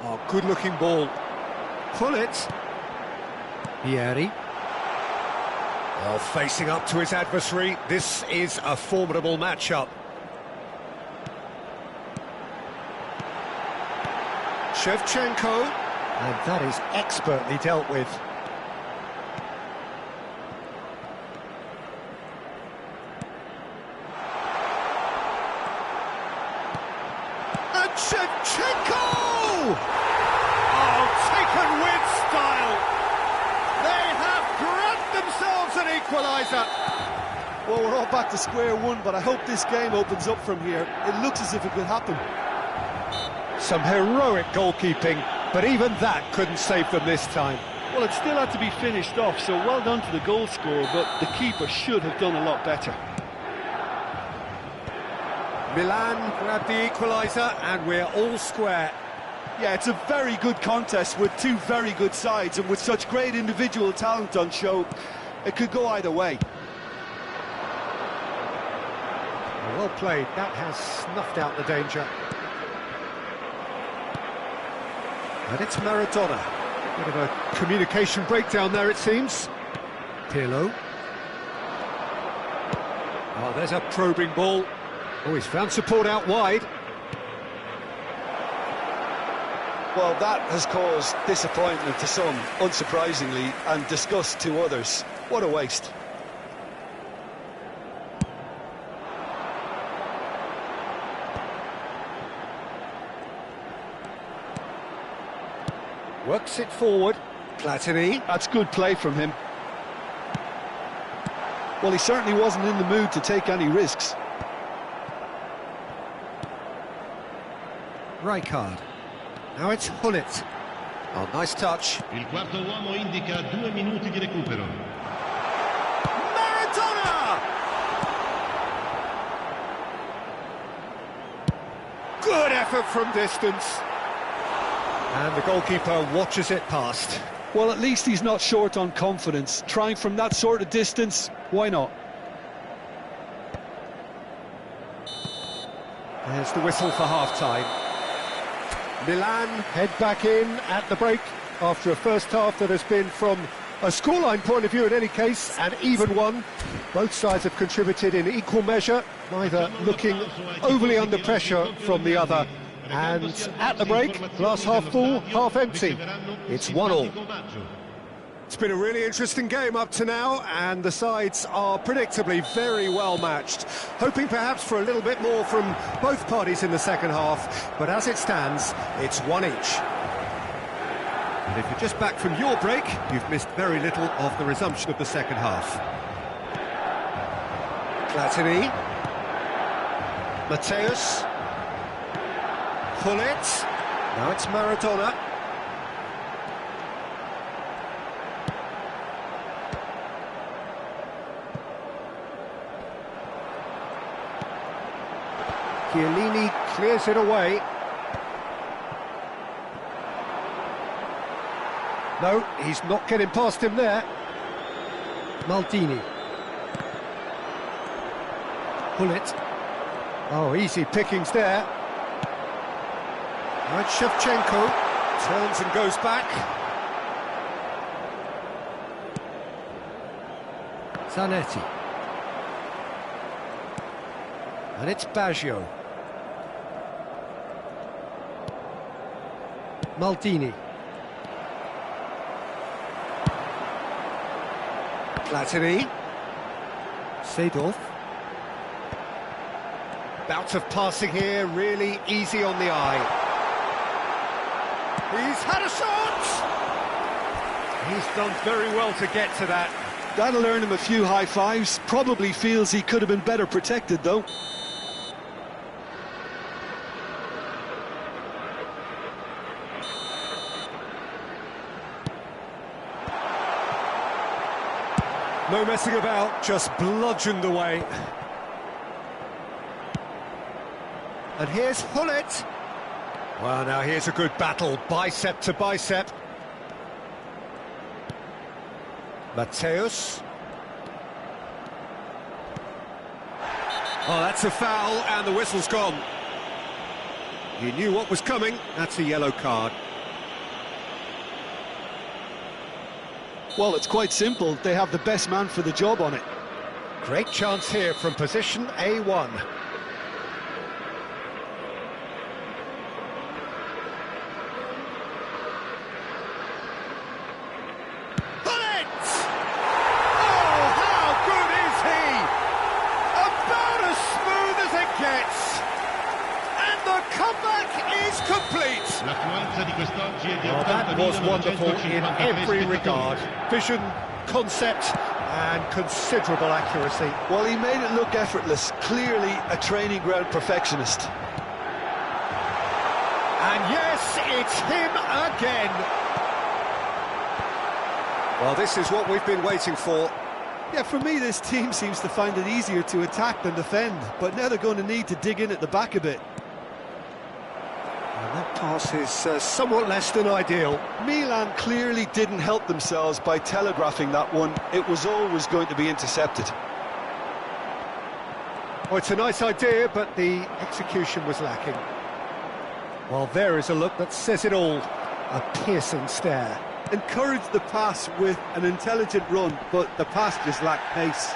Oh, good-looking ball. Hullet. Vieri. Oh, facing up to his adversary. This is a formidable matchup. Shevchenko. And that is expertly dealt with. And Shevchenko! Oh, taken with style. They have grabbed themselves an equaliser. Well, we're all back to square one, but I hope this game opens up from here. It looks as if it could happen. Some heroic goalkeeping, but even that couldn't save them this time. Well, it still had to be finished off, so well done to the goal scorer, but the keeper should have done a lot better. Milan grabbed the equaliser, and we're all square. Yeah, it's a very good contest with two very good sides, and with such great individual talent on show, It could go either way. Well played, that has snuffed out the danger. And it's Maradona. Bit of a communication breakdown there, it seems. Pirlo. Oh, there's a probing ball. Oh, he's found support out wide. Well, that has caused disappointment to some, unsurprisingly, and disgust to others. What a waste. Works it forward. Platini. That's good play from him. Well, he certainly wasn't in the mood to take any risks. Rijkaard. Now it's Hullet. Oh, nice touch. Il quarto uomo indica 2 minuti di recupero. Maradona! Good effort from distance. And the goalkeeper watches it past. Well, at least he's not short on confidence. Trying from that sort of distance, why not? There's the whistle for half-time. Milan head back in at the break after a first half that has been, from a scoreline point of view in any case, an even one. Both sides have contributed in equal measure, neither looking overly under pressure from the other. And at the break, glass half full, half empty. It's 1-1. It's been a really interesting game up to now, and the sides are predictably very well matched. Hoping perhaps for a little bit more from both parties in the second half, but as it stands, it's 1 each. And if you're just back from your break, you've missed very little of the resumption of the second half. Platini. Mateus. Hullet. Now it's Maradona. Chiellini clears it away. No, he's not getting past him there. Maldini. Hullet. Oh, easy pickings there. Right, Shevchenko turns and goes back. Zanetti. And it's Baggio. Maldini. Platini. Seedorf. Bout of passing here, really easy on the eye. He's had a shot! He's done very well to get to that. That'll earn him a few high fives. Probably feels he could have been better protected, though. No messing about, just bludgeoned away. And here's Hullet. Well, now here's a good battle, bicep to bicep. Mateus. Oh, that's a foul, and the whistle's gone. You knew what was coming, that's a yellow card. Well, it's quite simple. They have the best man for the job on it. Great chance here from position A1. Well, that was wonderful in every regard. Vision, concept and considerable accuracy. Well, he made it look effortless. Clearly a training ground perfectionist. And yes, it's him again. Well, this is what we've been waiting for. Yeah, for me, this team seems to find it easier to attack than defend, but now they're going to need to dig in at the back a bit. And that Pass is somewhat less than ideal. Milan clearly didn't help themselves by telegraphing that one. It was always going to be intercepted. Oh, it's a nice idea, but the execution was lacking. Well, there is a look that says it all. A piercing stare. Encouraged the pass with an intelligent run, but the pass just lacked pace.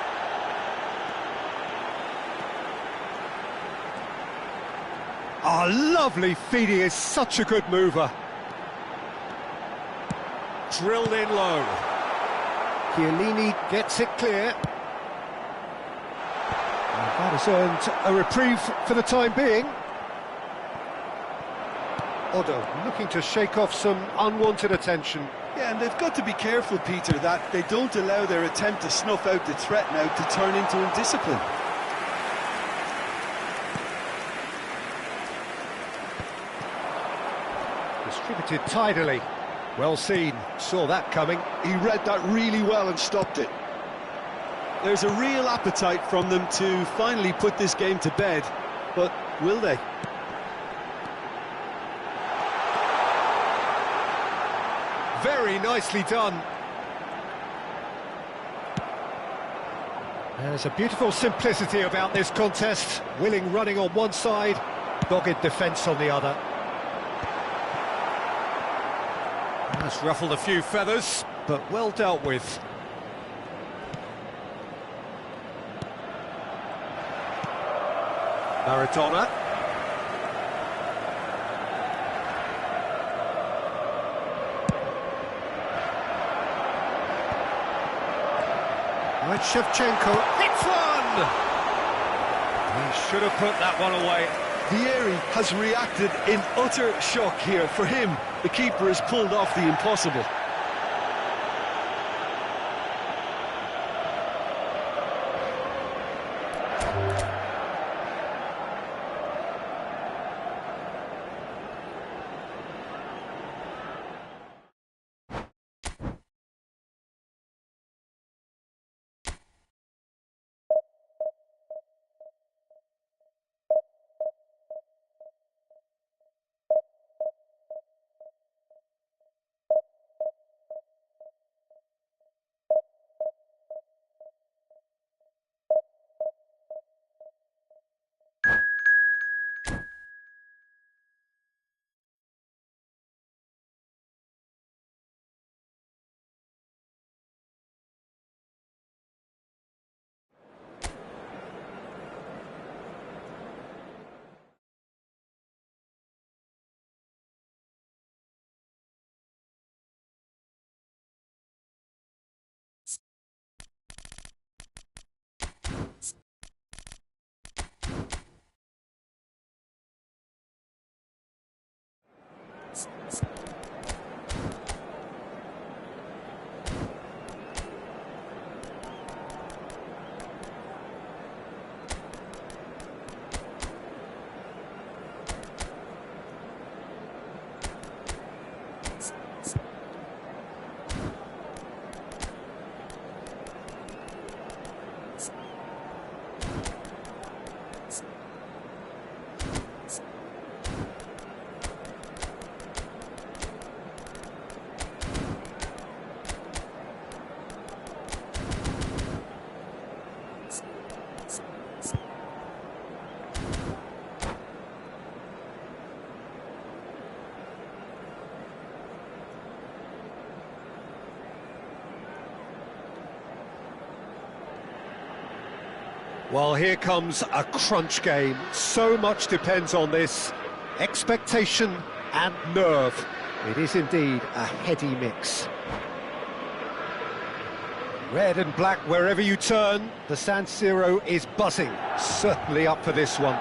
Oh, lovely feed. He is such a good mover. Drilled in low. Chiellini gets it clear. And that has earned a reprieve for the time being. Odo looking to shake off some unwanted attention. Yeah, and they've got to be careful, Peter, that they don't allow their attempt to snuff out the threat now to turn into indiscipline. Distributed tidily. Well seen. Saw that coming. He read that really well and stopped it. There's a real appetite from them to finally put this game to bed, but will they? Very nicely done. There's a beautiful simplicity about this contest. Willing running on one side, dogged defence on the other. That's ruffled a few feathers, But well dealt with. Maradona. Right, Shevchenko hits one! He should have put that one away. Vieri has reacted in utter shock here. For him, the keeper has pulled off the impossible. Well, here comes a crunch game. So much depends on this. Expectation and nerve. It is indeed a heady mix. Red and black wherever you turn. The San Siro is buzzing. Certainly up for this one.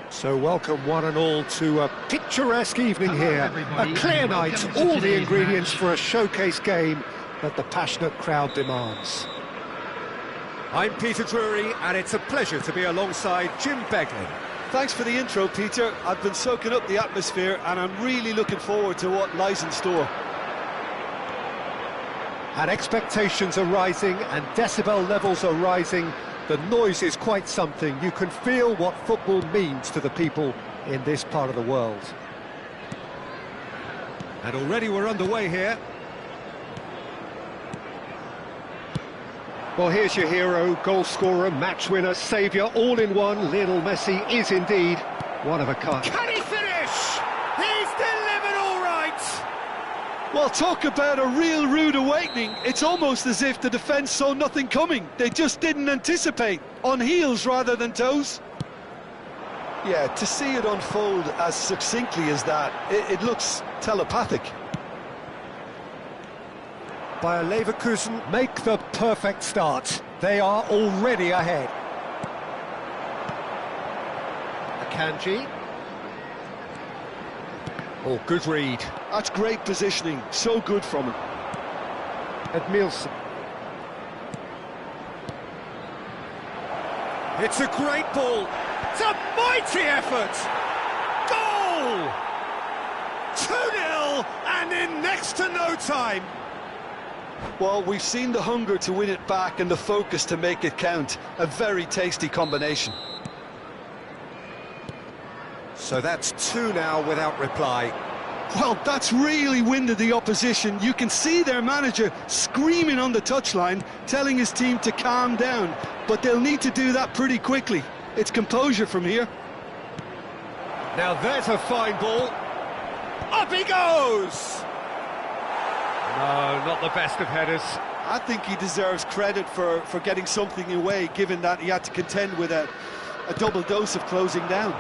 So welcome one and all to a picturesque evening here. A clear night, all the ingredients for a showcase game that the passionate crowd demands. I'm Peter Drury, and it's a pleasure to be alongside Jim Beglin. Thanks for the intro, Peter. I've been soaking up the atmosphere and I'm really looking forward to what lies in store. And expectations are rising and decibel levels are rising. The noise is quite something. You can feel what football means to the people in this part of the world. And already we're underway here. Well, here's your hero, goal scorer, match winner, saviour, all in one. Lionel Messi is indeed one of a kind. Can he finish? He's delivered all right! Well, talk about a real rude awakening. It's almost as if the defence saw nothing coming. They just didn't anticipate. On heels rather than toes. Yeah, to see it unfold as succinctly as that, it looks telepathic. Bayer Leverkusen make the perfect start. They are already ahead. Akanji. Oh, good read. That's great positioning, so good from him. Edmilson. It's a great ball. It's a mighty effort. Goal! 2-0 and in next to no time. Well, we've seen the hunger to win it back and the focus to make it count. A very tasty combination. So that's two now without reply. Well, that's really winded the opposition. You can see their manager screaming on the touchline, telling his team to calm down. But they'll need to do that pretty quickly. It's composure from here. Now there's a fine ball. Up he goes! No, not the best of headers. I think he deserves credit for getting something away, given that he had to contend with a double dose of closing down.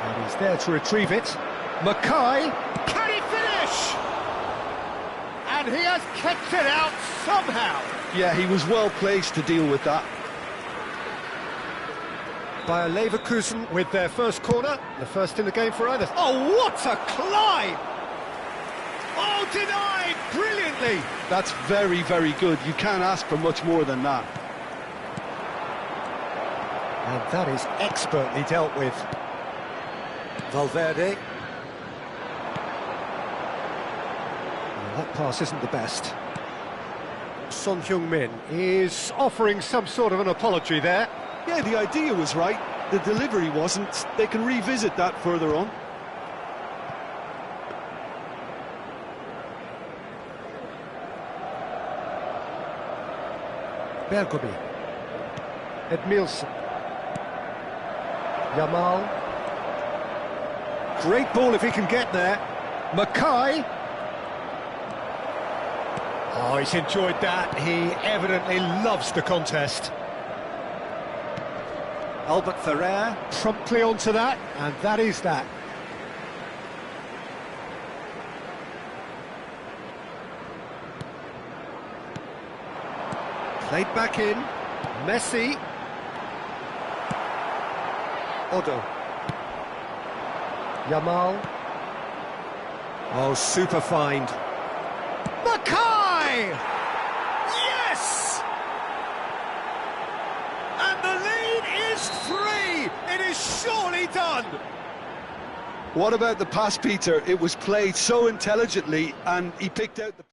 And he's there to retrieve it. Mackay. Can he finish? And he has kept it out somehow. Yeah, he was well placed to deal with that. Bayer Leverkusen with their first corner, the first in the game for either. Oh, what a climb! Oh, denied brilliantly. That's very, very good. You can't ask for much more than that. And that is expertly dealt with. Valverde. Well, that pass isn't the best. Son Heung-min is offering some sort of an apology there. Yeah, the idea was right. The delivery wasn't. They can revisit that further on. Bergomi. Edmilson. Yamal. Great ball if he can get there. Mackay. Oh, he's enjoyed that. He evidently loves the contest. Albert Ferrer promptly onto that, and that is that. Played back in. Messi. Odo. Yamal. Oh, super find. Mackay! Yes! And the lead is 3. It is surely done. What about the pass, Peter? It was played so intelligently, and he picked out the...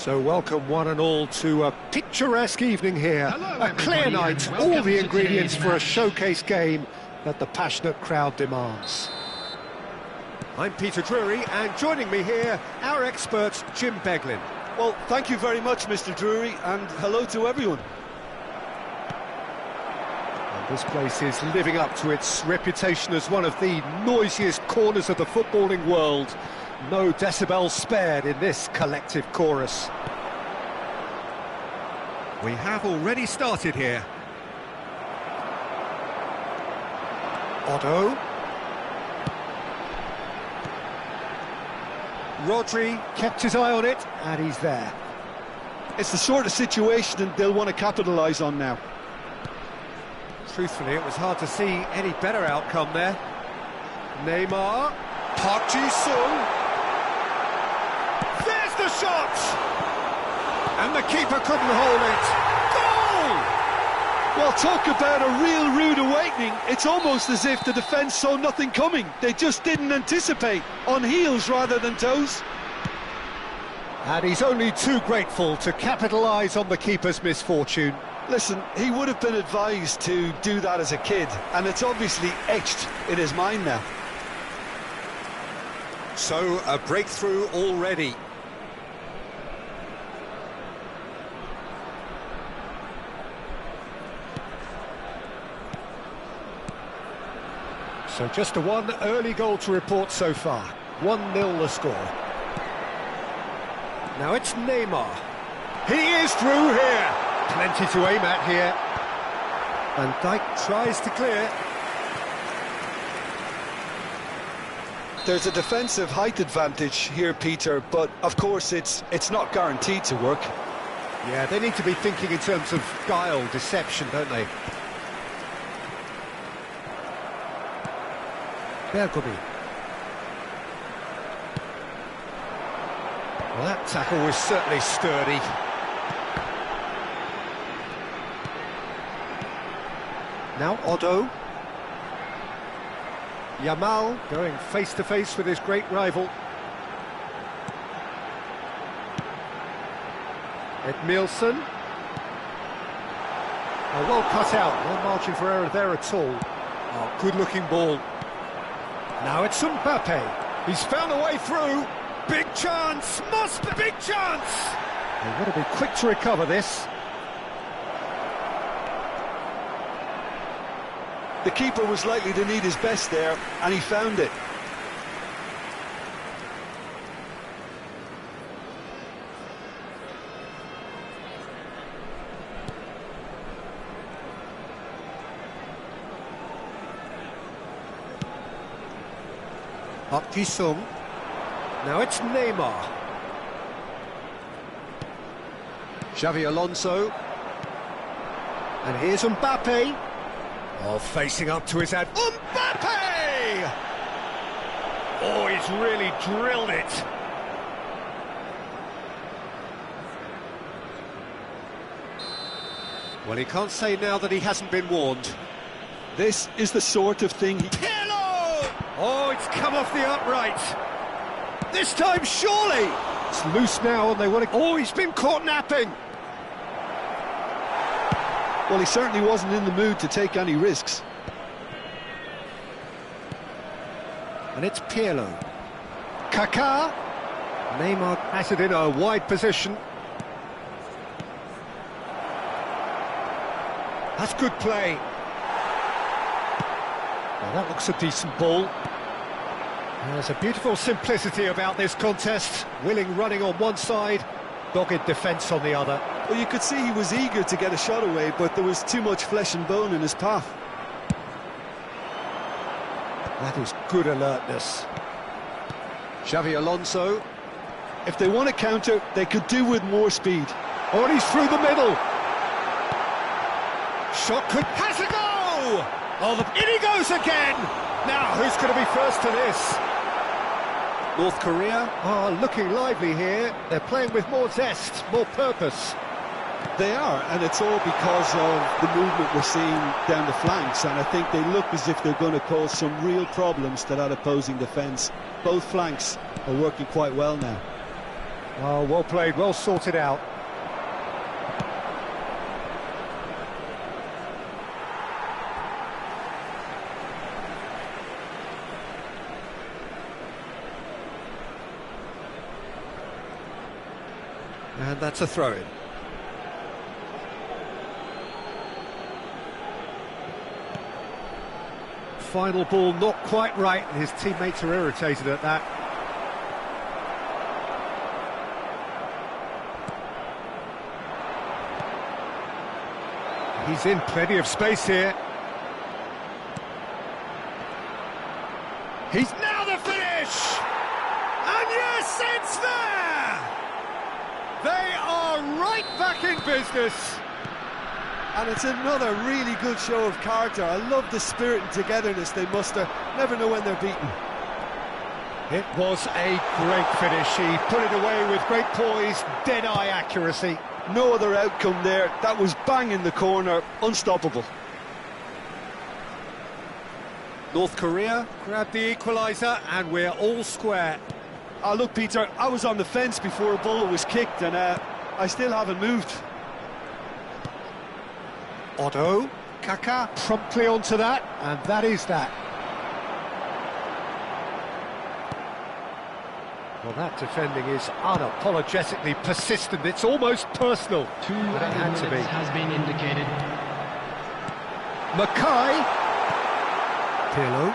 So welcome one and all to a picturesque evening here. Hello, A clear everybody, night, and all welcome the to ingredients today's for a match. showcase game that the passionate crowd demands. I'm Peter Drury, and joining me here, our expert, Jim Beglin. Well, thank you very much, Mr. Drury, and hello to everyone. And this place is living up to its reputation as one of the noisiest corners of the footballing world. No decibels spared in this collective chorus. We have already started here. Otto. Rodri kept his eye on it, and he's there. It's the sort of situation that they'll want to capitalise on now. Truthfully, it was hard to see any better outcome there. Neymar. Park Ji-sung. There's the shot! And the keeper couldn't hold it. Goal! Well, talk about a real rude awakening. It's almost as if the defence saw nothing coming. They just didn't anticipate, on heels rather than toes. And he's only too grateful to capitalise on the keeper's misfortune. Listen, he would have been advised to do that as a kid, and it's obviously etched in his mind now. So, a breakthrough already. So just a one early goal to report so far. 1-0 the score. Now it's Neymar. He is through here. Plenty to aim at here. Van Dijk tries to clear. There's a defensive height advantage here, Peter, but of course it's not guaranteed to work. Yeah, they need to be thinking in terms of guile, deception, don't they? Bergomi. Well, that tackle was certainly sturdy. Now Otto. Yamal going face-to-face with his great rival. Edmilson. Oh, well cut out, no margin for error there at all. Oh, good-looking ball. Now it's Mbappe. He's found a way through. Big chance, must be big chance. They've got to be quick to recover this. The keeper was likely to need his best there, and he found it. Park Ji-sung. Now it's Neymar. Xavi Alonso. And here's Mbappe. Oh, facing up to his ad. Mbappe! Oh, he's really drilled it. Well, he can't say now that he hasn't been warned. This is the sort of thing Pirlo! Oh, it's come off the upright. This time, surely! It's loose now, and they want to... Oh, he's been caught napping! Well, he certainly wasn't in the mood to take any risks. And it's Pirlo. Kaká. Neymar has it in a wide position. That's good play. Well, that looks a decent ball. There's a beautiful simplicity about this contest. Willing running on one side, dogged defence on the other. Well, you could see he was eager to get a shot away, but there was too much flesh and bone in his path. That is good alertness. Xavi Alonso. If they want to counter, they could do with more speed. Oh, and he's through the middle. Shot could... Has a go! Oh, in he goes again! Now, who's going to be first to this? North Korea are looking lively here. They're playing with more zest, more purpose. They are, and it's all because of the movement we're seeing down the flanks, and I think they look as if they're going to cause some real problems to that opposing defence. Both flanks are working quite well now. Oh, well played, well sorted out. And that's a throw-in. Final ball not quite right, and his teammates are irritated at that. He's in plenty of space here. He's now the finish! And yes, it's there! They are right back in business. And it's another really good show of character. I love the spirit and togetherness they muster. Never know when they're beaten. It was a great finish. He put it away with great poise, dead-eye accuracy. No other outcome there. That was bang in the corner, unstoppable. North Korea grabbed the equaliser, and we're all square. Look, Peter, I was on the fence before a ball was kicked, and I still haven't moved. Otto, Kaká promptly onto that, and that is that. Well, that defending is unapologetically persistent. It's almost personal. 2 minutes has been indicated. Mackay. Pirlo.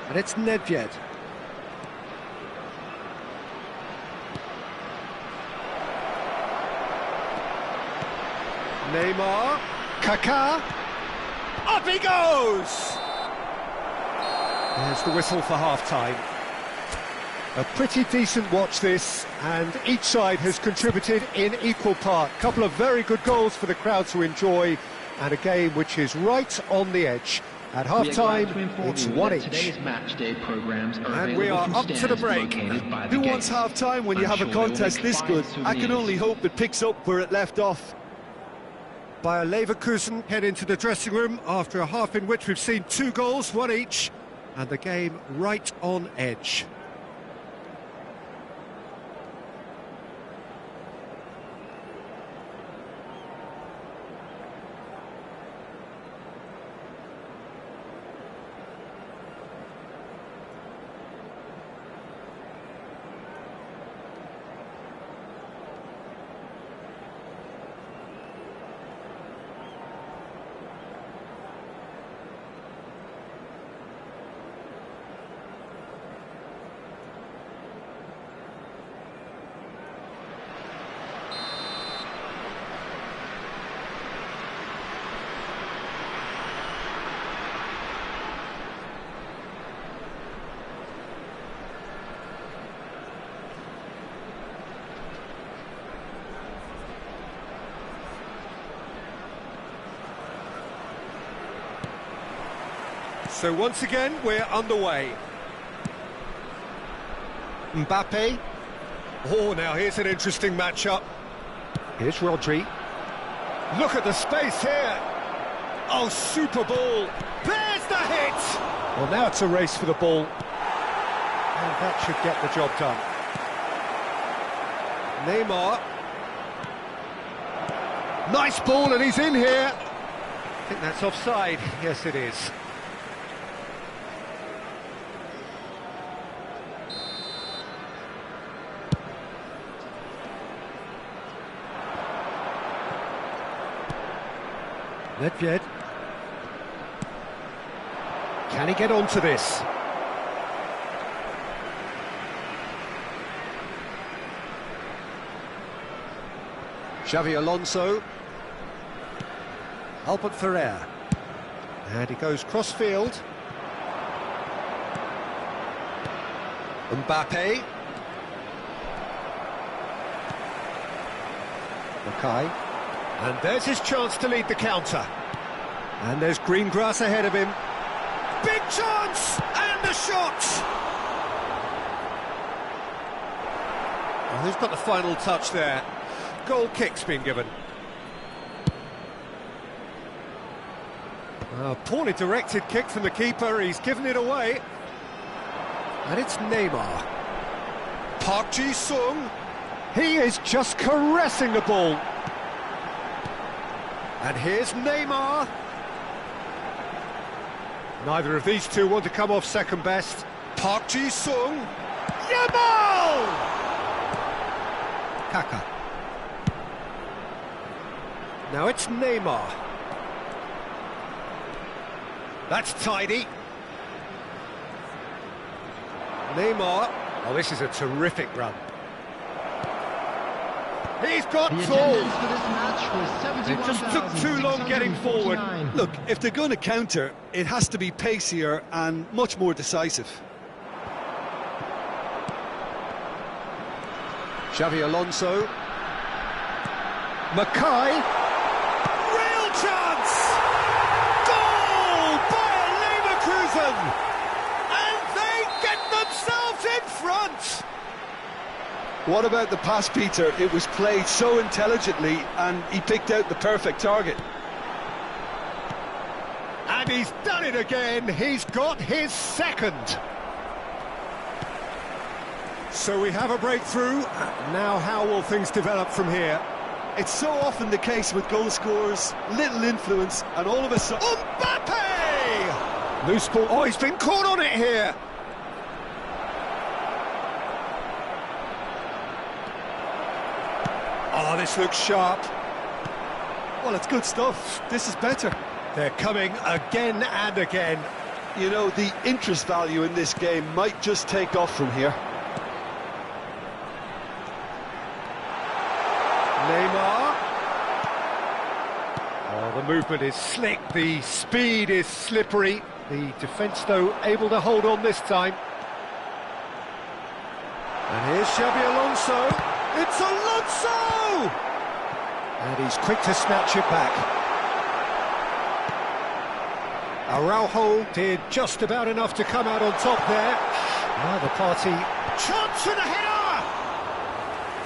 And it's Nedved. Neymar. Kaká. Up he goes! There's the whistle for half-time. A pretty decent watch this, and each side has contributed in equal part. A couple of very good goals for the crowd to enjoy, and a game which is right on the edge. At half-time, it's 1-1. Today's match day programs are And we are up to the break. Who wants half-time when you have a contest this good? I can only hope it picks up where it left off. Bayer Leverkusen head into the dressing room after a half in which we've seen 2 goals, 1 each, and the game right on edge. So once again, we're underway. Mbappe. Oh, now here's an interesting matchup. Here's Rodri. Look at the space here. Oh, super ball. There's the hit. Well, now it's a race for the ball. And that should get the job done. Neymar. Nice ball, and he's in here. I think that's offside. Yes, it is. Nedved. Can he get onto this? Xavi Alonso. Albert Ferrer. And he goes cross-field. Mbappe. Mackay. And there's his chance to lead the counter. And there's green grass ahead of him. Big chance! And the shot! Well, who's got the final touch there? Goal kick's been given. A poorly directed kick from the keeper, he's given it away. And it's Neymar. Park Ji-sung. He is just caressing the ball. And here's Neymar. Neither of these two want to come off second best. Park Ji-sung. Yamal! Kaka. Now it's Neymar. That's tidy. Neymar. Oh, this is a terrific run. He's got tall. It just took too long getting forward. Look, if they're going to counter, it has to be pacier and much more decisive. Xavi Alonso. Mackay. Real chance! Goal! Bayer Leverkusen! And they get themselves in front! What about the pass, Peter? It was played so intelligently and he picked out the perfect target. And he's done it again. He's got his second. So we have a breakthrough. Now how will things develop from here? It's so often the case with goal scorers, little influence, and all of a sudden... Mbappe! Loose ball. Oh, he's been caught on it here. Oh, this looks sharp. Well, it's good stuff. This is better. They're coming again and again. You know, the interest value in this game might just take off from here. Neymar. Oh, the movement is slick, the speed is slippery. The defence, though, able to hold on this time. And here's Xabi Alonso. It's Alonso! And he's quick to snatch it back. Araujo did just about enough to come out on top there. Now the party... Chance for the header!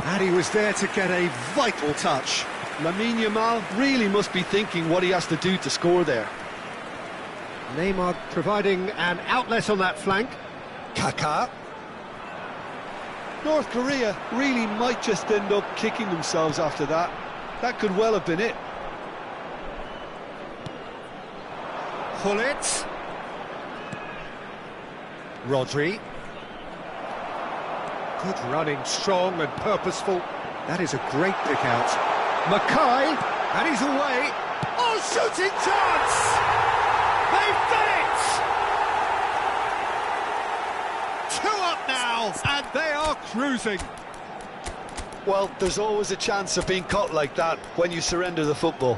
And he was there to get a vital touch. Lamine Yamal really must be thinking what he has to do to score there. Neymar providing an outlet on that flank. Kaka. North Korea really might just end up kicking themselves after that. That could well have been it. Hullet. Rodri. Good running, strong and purposeful. That is a great pick out. Mackay, and he's away. Oh, shooting chance! They've done it! 2 up now, and they are cruising. Well, there's always a chance of being caught like that when you surrender the football.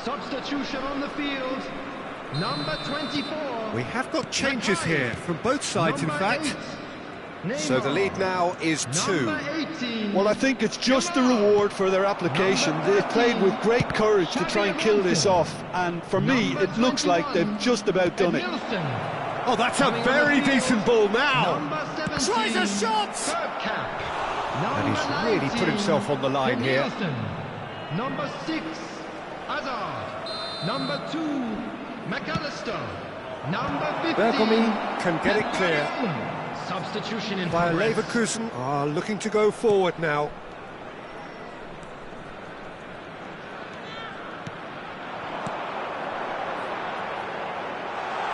Substitution on the field, number 24. We have got changes here from both sides, in fact. So the lead now is 2. Well, I think it's just the reward for their application. They've played with great courage to try and kill this off, and for me, it looks like they've just about done it. Oh, that's a very decent ball now. Tries a shot! And he's really put himself on the line here. Number 6, Hazard. Number 2, McAllister. Number 15. Bergomi can get it clear. Substitution in Bayer progress. Leverkusen are looking to go forward now.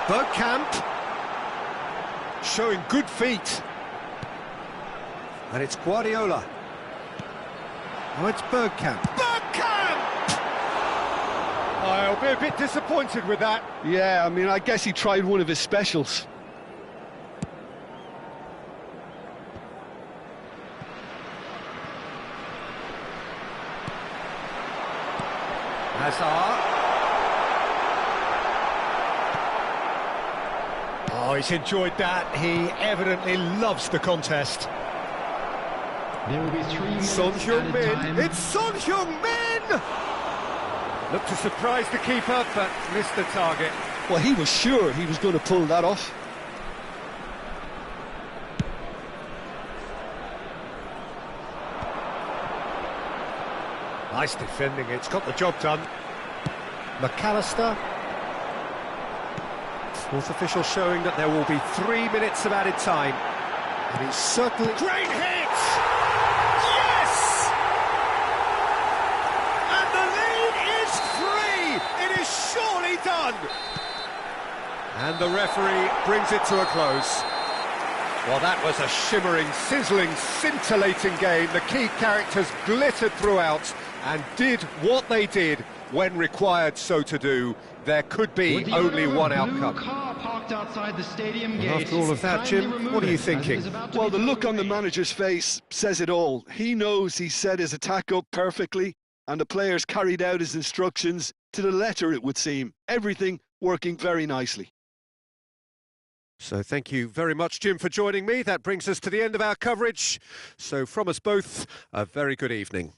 Bergkamp showing good feet. And it's Guardiola. Oh, it's Bergkamp. Bergkamp! I'll be a bit disappointed with that. Yeah, I mean, I guess he tried one of his specials. Hazard. Oh, he's enjoyed that. He evidently loves the contest. There will be 3 minutes Son added Heung-min. time. It's Son Heung-min! Looked to surprise the keeper, but missed the target. Well, he was sure he was going to pull that off. Nice defending, it's got the job done. McAllister. Fourth official showing that there will be 3 minutes of added time. And he's certainly... Great hit! Yes! And the lead is 3! It is surely done! And the referee brings it to a close. Well, that was a shimmering, sizzling, scintillating game. The key characters glittered throughout and did what they did when required so to do. There could be With the only owner of one a blue outcome. car parked outside the stadium gate, After all of that, kindly Jim, remove what are you it, as it thinking? is about to Well, be the look on the away. manager's face says it all. He knows he set his attack up perfectly, and the players carried out his instructions to the letter, it would seem. Everything working very nicely. So thank you very much, Jim, for joining me. That brings us to the end of our coverage. So from us both, a very good evening.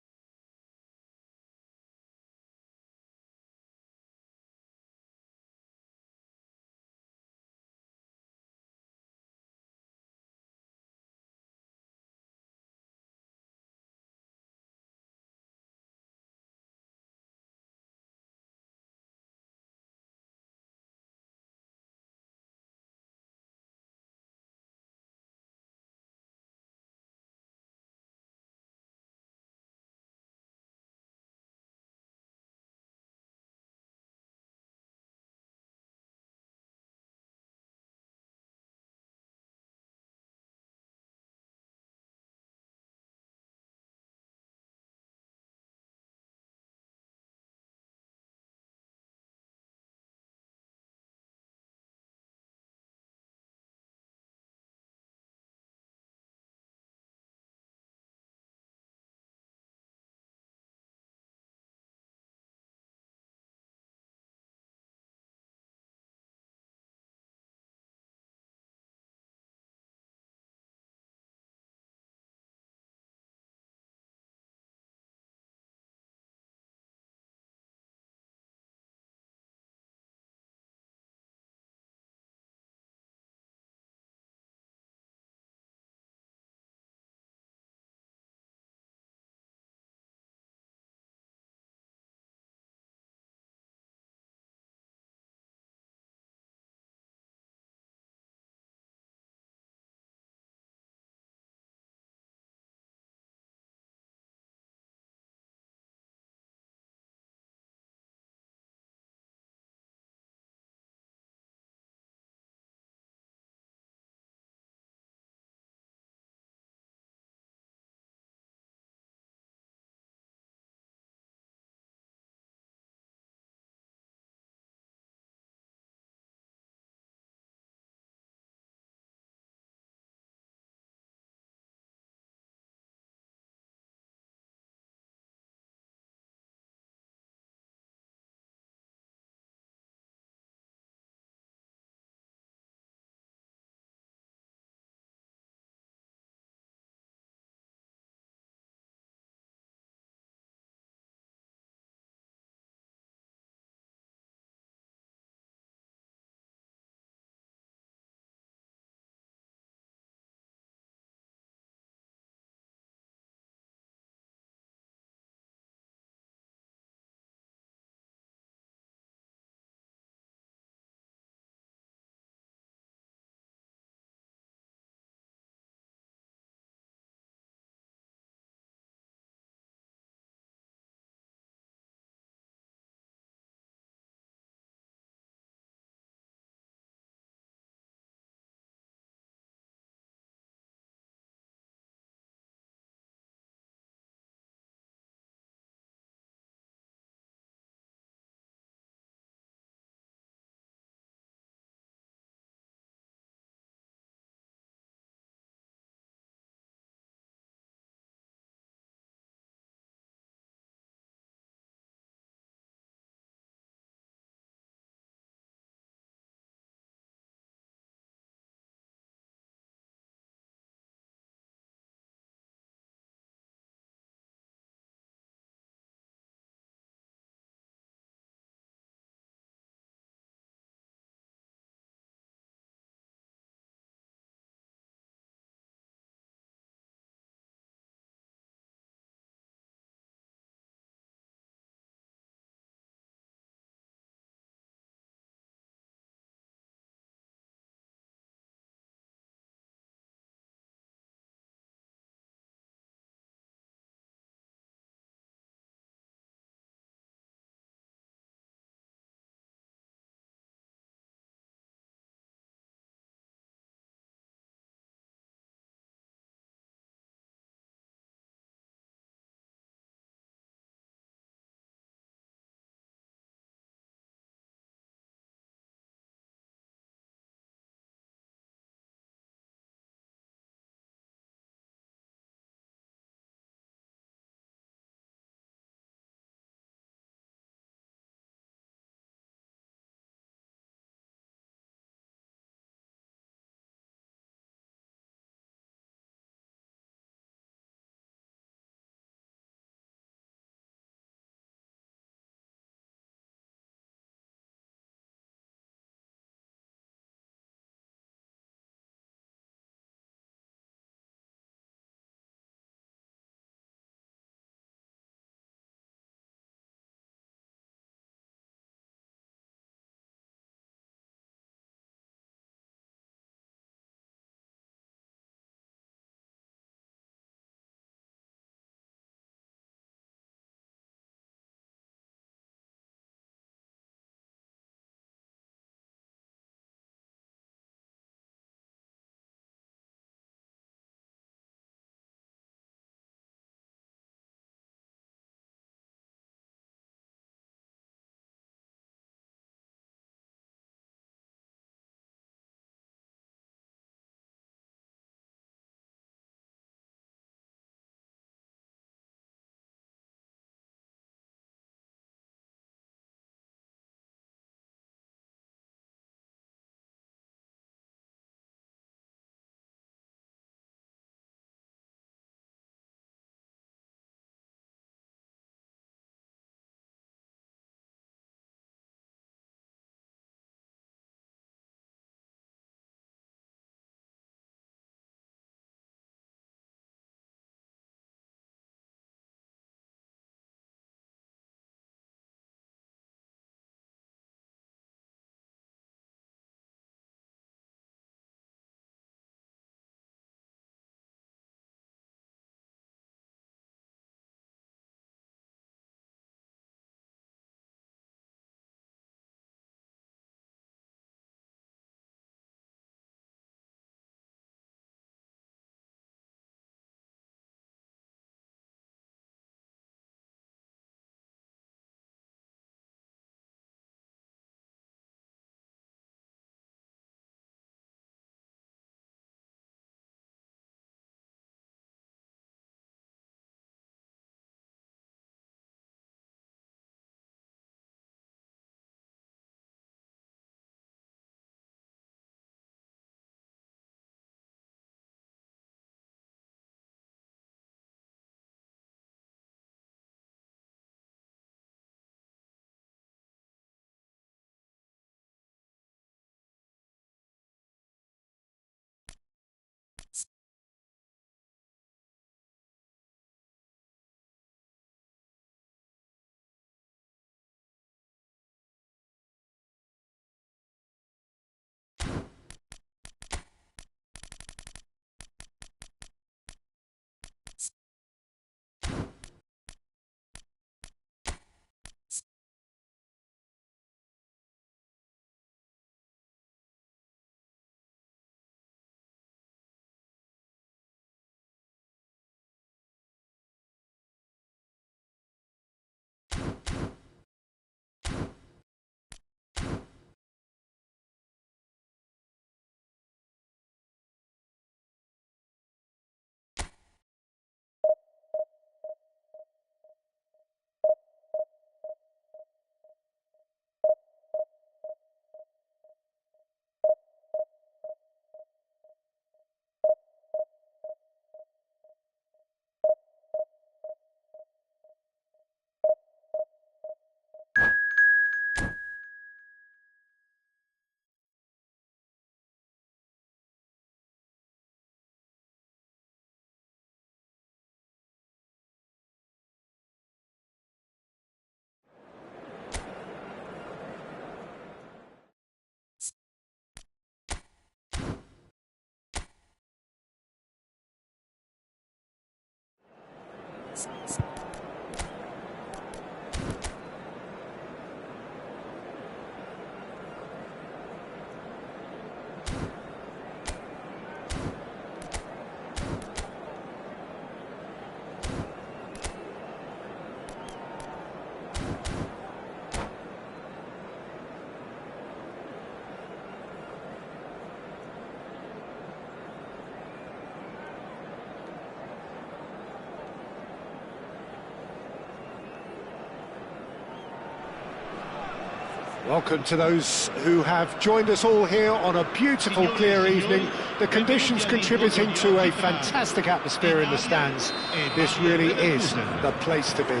Welcome to those who have joined us all here on a beautiful, clear evening. The conditions contributing to a fantastic atmosphere in the stands. This really is the place to be.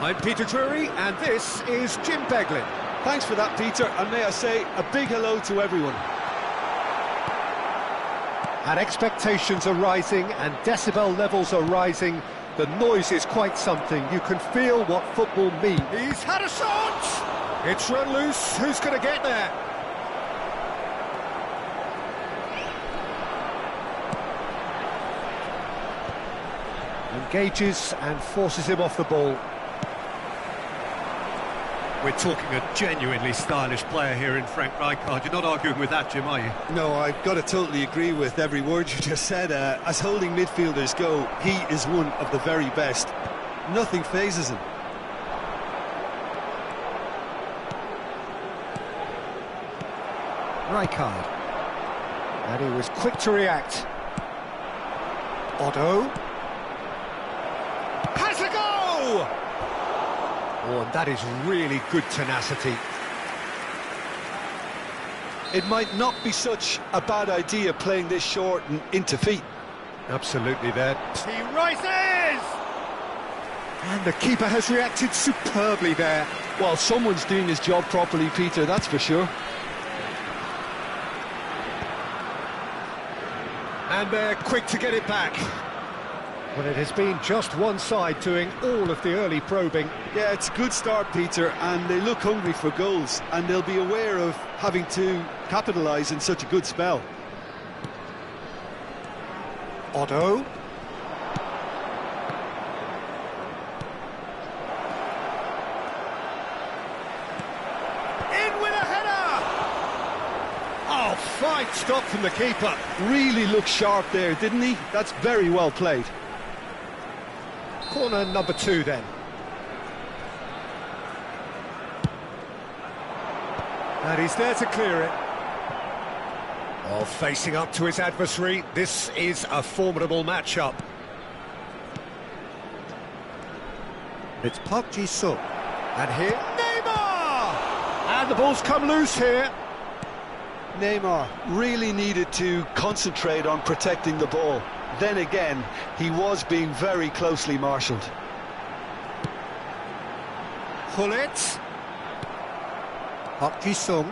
I'm Peter Drury, and this is Jim Beglin. Thanks for that, Peter, and may I say a big hello to everyone. And expectations are rising and decibel levels are rising. The noise is quite something. You can feel what football means. He's had a shot! It's run loose. Who's going to get there? Engages and forces him off the ball. We're talking a genuinely stylish player here in Frank Rijkaard. You're not arguing with that, Jim, are you? No, I've got to totally agree with every word you just said. As holding midfielders go, he is one of the very best. Nothing phases him. Rijkaard. And he was quick to react. Otto. Has a go! Oh, and that is really good tenacity. It might not be such a bad idea playing this short and into feet. Absolutely there. He rises! And the keeper has reacted superbly there. Well, someone's doing his job properly, Peter, that's for sure. And they're quick to get it back. Well, it has been just one side doing all of the early probing. Yeah, it's a good start, Peter, and they look hungry for goals, and they'll be aware of having to capitalise in such a good spell. Otto. In with a header! Oh, fine stop from the keeper. Really looked sharp there, didn't he? That's very well played. Corner number 2 then. And he's there to clear it. Oh, facing up to his adversary, this is a formidable matchup. It's Park Ji-suk. And here, Neymar! And the ball's come loose here. Neymar really needed to concentrate on protecting the ball. Then again, he was being very closely marshalled. Gullit. Park Ji-suk.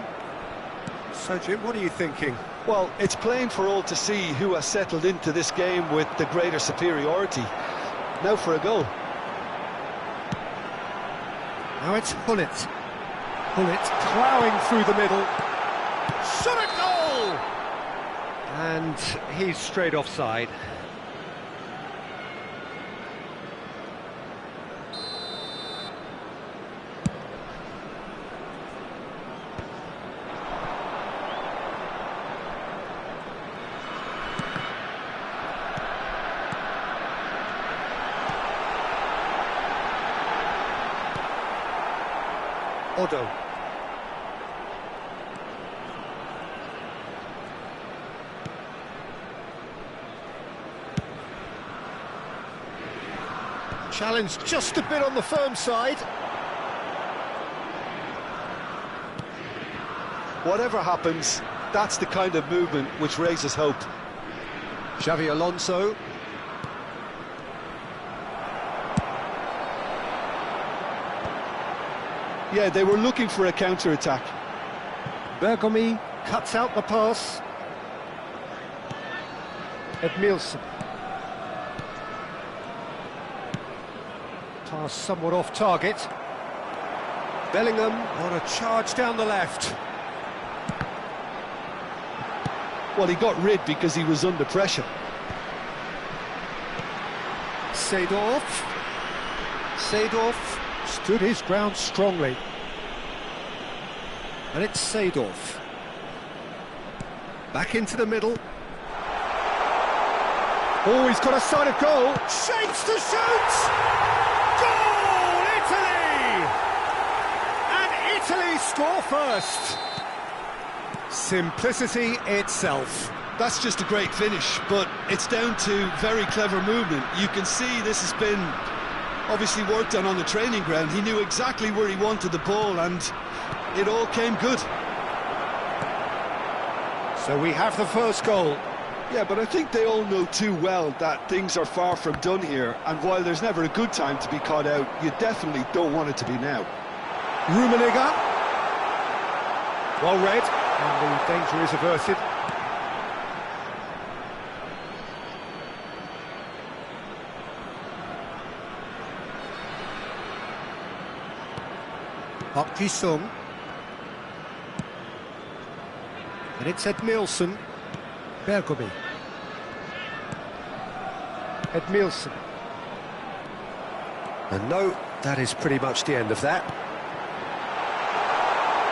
So, Jim, what are you thinking? Well, it's plain for all to see who has settled into this game with the greater superiority. Now for a goal. Now it's Gullit. Gullit ploughing through the middle. Shot a goal! And he's straight offside. Otto. Challenge just a bit on the firm side. Whatever happens, that's the kind of movement which raises hope. Xavi Alonso. Yeah, they were looking for a counter-attack. Bergomi cuts out the pass. Edmilson. Pass somewhat off target. Bellingham on a charge down the left. Well, he got rid because he was under pressure. Seedorf. Seedorf stood his ground strongly. And it's Seedorf. Back into the middle. Oh, he's got a side of goal. Shapes to shoot! Goal, Italy! And Italy score first. Simplicity itself. That's just a great finish, but it's down to very clever movement. You can see this has been obviously worked on the training ground. He knew exactly where he wanted the ball, and it all came good. So we have the first goal. Yeah, but I think they all know too well that things are far from done here, and while there's never a good time to be caught out, you definitely don't want it to be now. Rummenigge. Well read, and the danger is averted. Park Ji-sung. And it's Edmilson. Bergomi. Edmilson. And no, that is pretty much the end of that.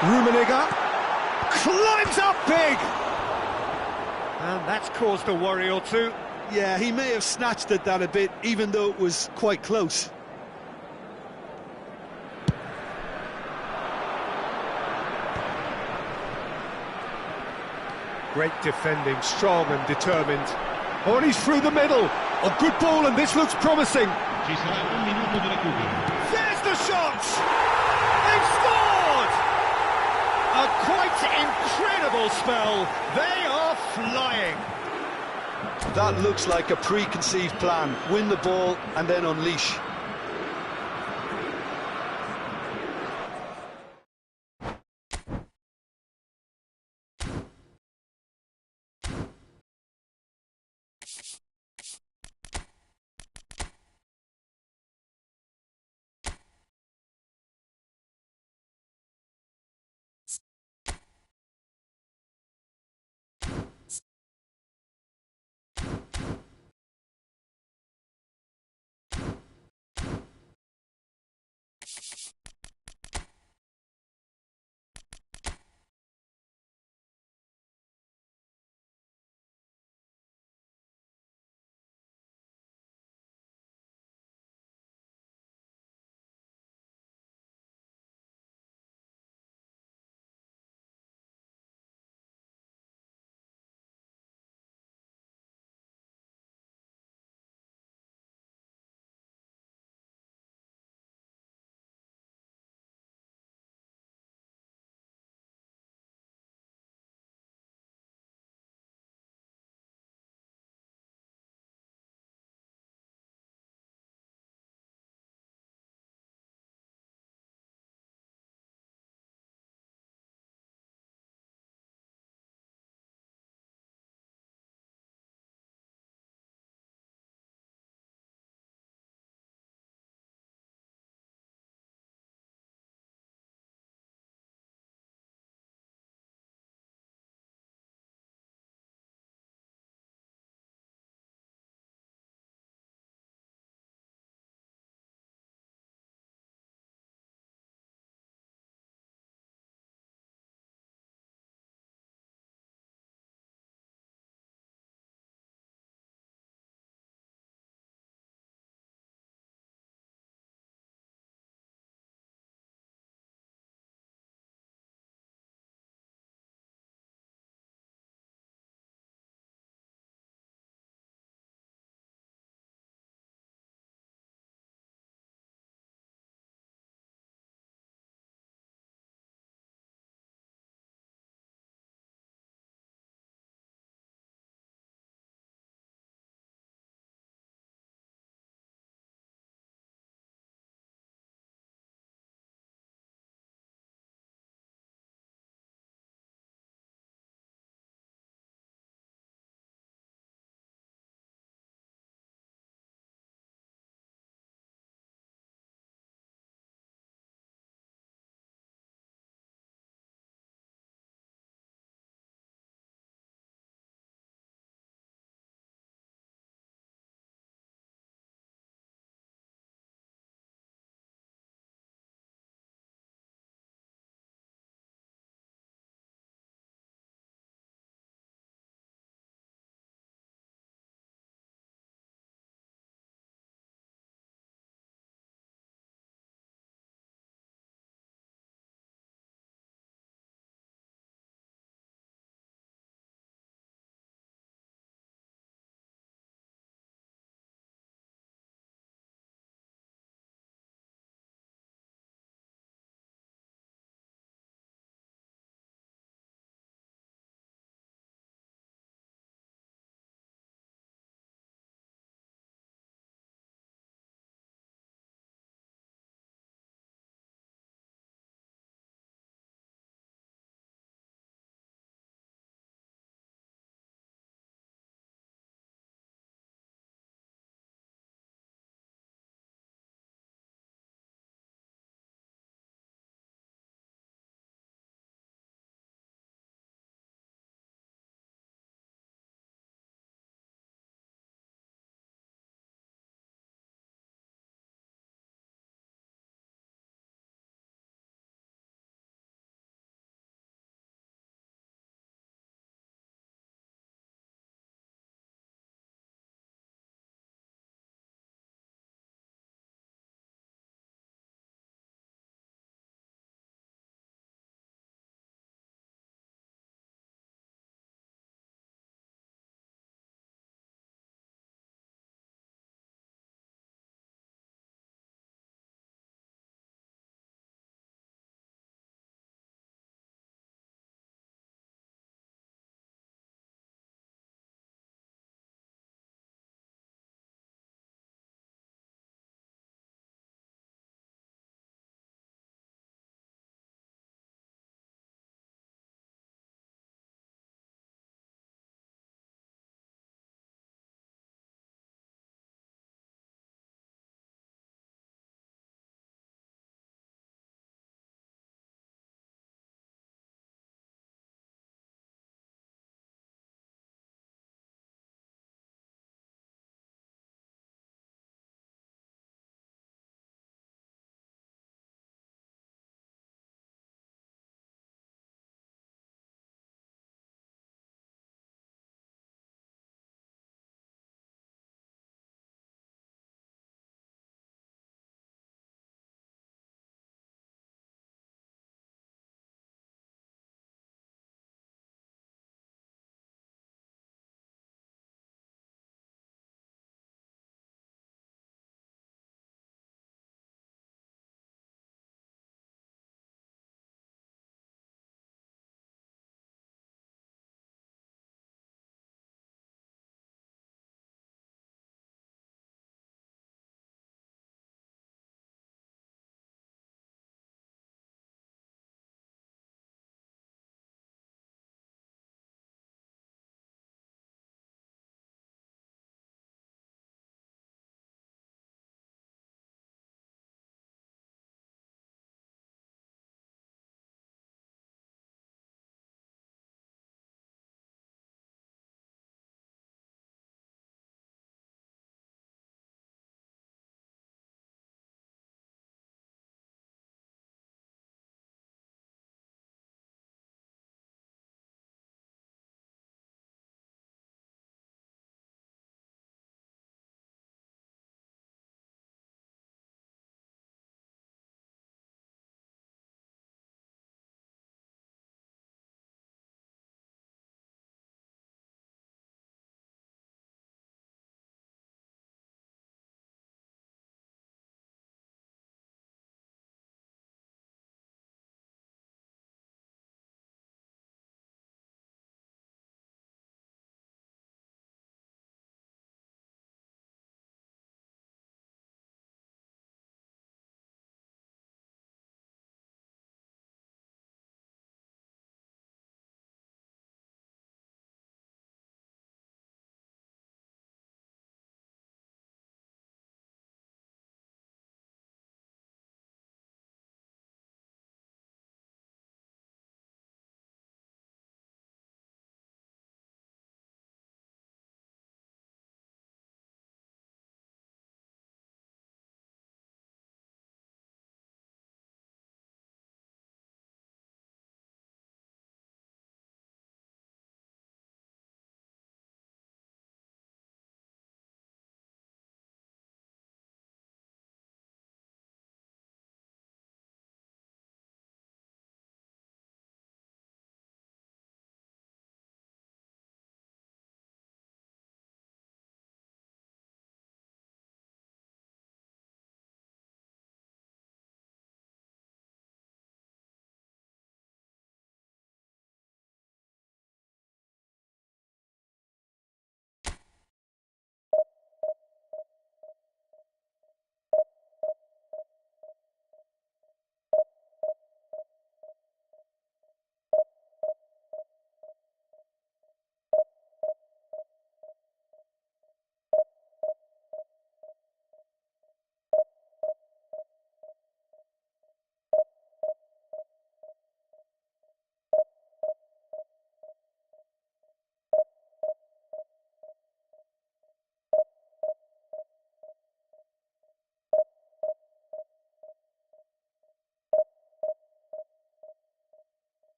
Rummenigge climbs up big! And that's caused a worry or two. Yeah, he may have snatched at that a bit, even though it was quite close. Great defending, strong and determined. Oh, and he's through the middle. A good ball, and this looks promising. Ci sarà un minuto di recupero. There's the shot! They've scored! A quite incredible spell. They are flying. That looks like a preconceived plan. Win the ball and then unleash.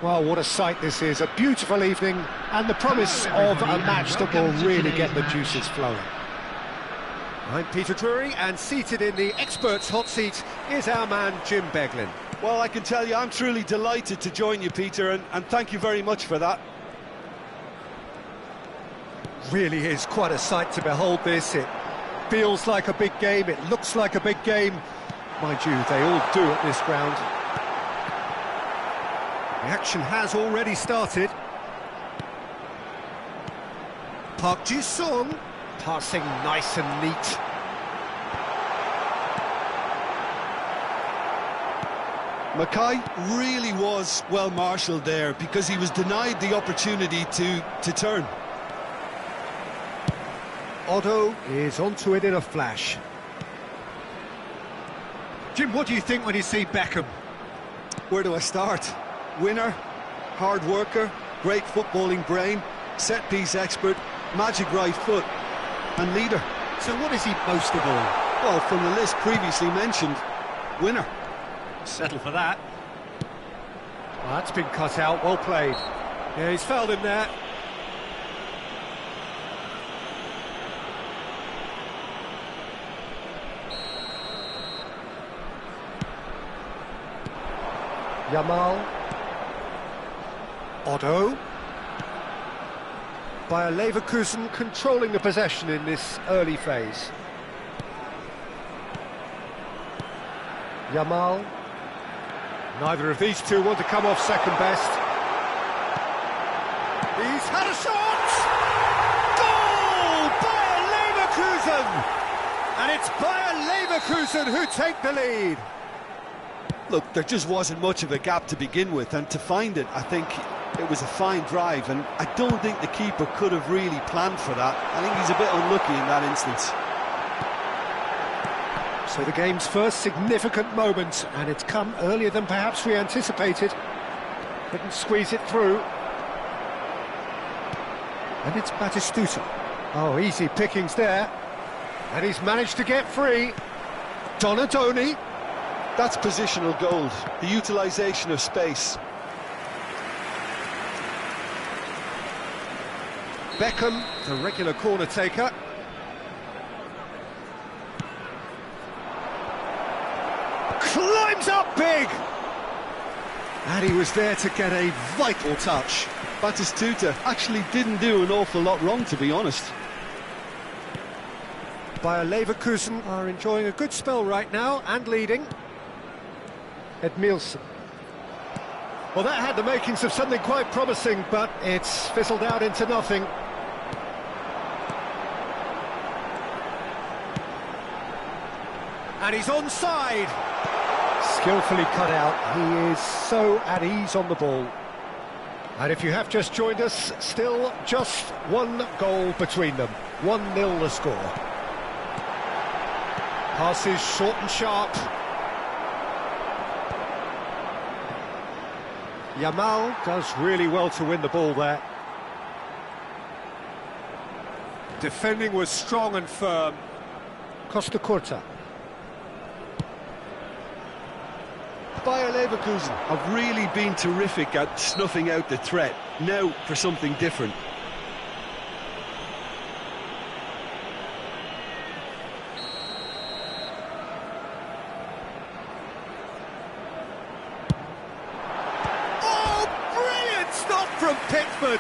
Well, what a sight this is, a beautiful evening, and the promise of a match that will really get the juices flowing. I'm Peter Drury, and seated in the experts' hot seat is our man Jim Beglin. Well, I can tell you, I'm truly delighted to join you, Peter, and thank you very much for that. Really is quite a sight to behold this. It feels like a big game, it looks like a big game. Mind you, they all do at this ground. The action has already started. Park Ji-sung, passing nice and neat. Mackay really was well marshalled there because he was denied the opportunity to turn. Otto is onto it in a flash. Jim, what do you think when you see Beckham? Where do I start? Winner, hard worker, great footballing brain, set-piece expert, magic right foot, and leader. So what is he most of all? Well, from the list previously mentioned, winner. Settle for that. Oh, that's been cut out, well played. Yeah, he's fouled him there. Yamal. Otto. Bayer Leverkusen controlling the possession in this early phase. Yamal. Neither of these two want to come off second best. He's had a shot! Goal! Bayer Leverkusen! And it's Bayer Leverkusen who take the lead. Look, there just wasn't much of a gap to begin with, and to find it, I think it was a fine drive, and I don't think the keeper could have really planned for that. I think he's a bit unlucky in that instance. So the game's first significant moment, and it's come earlier than perhaps we anticipated. Couldn't squeeze it through. And it's Batistuta. Oh, easy pickings there. And he's managed to get free. Donadoni. That's positional gold, the utilisation of space. Beckham, the regular corner taker. Climbs up big! And he was there to get a vital touch. Batistuta actually didn't do an awful lot wrong, to be honest. Bayer Leverkusen are enjoying a good spell right now and leading. Edmilson. Well, that had the makings of something quite promising, but it's fizzled out into nothing. And he's onside. Skillfully cut out. He is so at ease on the ball. And if you have just joined us, still just one goal between them. 1-0 the score. Passes short and sharp. Yamal does really well to win the ball there. Defending was strong and firm. Costa Curta. Bayer Leverkusen have really been terrific at snuffing out the threat. Now for something different. Oh, brilliant stop from Pickford.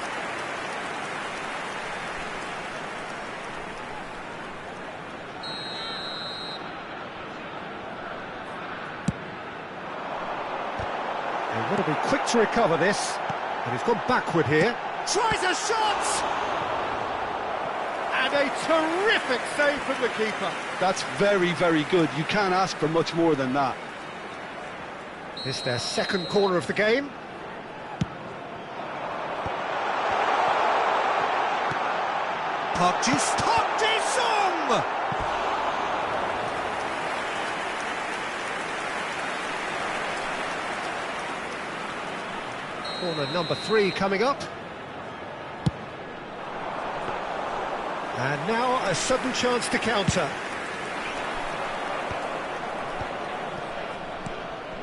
They've got to be quick to recover this. And he's gone backward here. Tries a shot! And a terrific save from the keeper. That's very, very good. You can't ask for much more than that. It's their second corner of the game. Park Ji-sung! Corner number 3 coming up. And now a sudden chance to counter.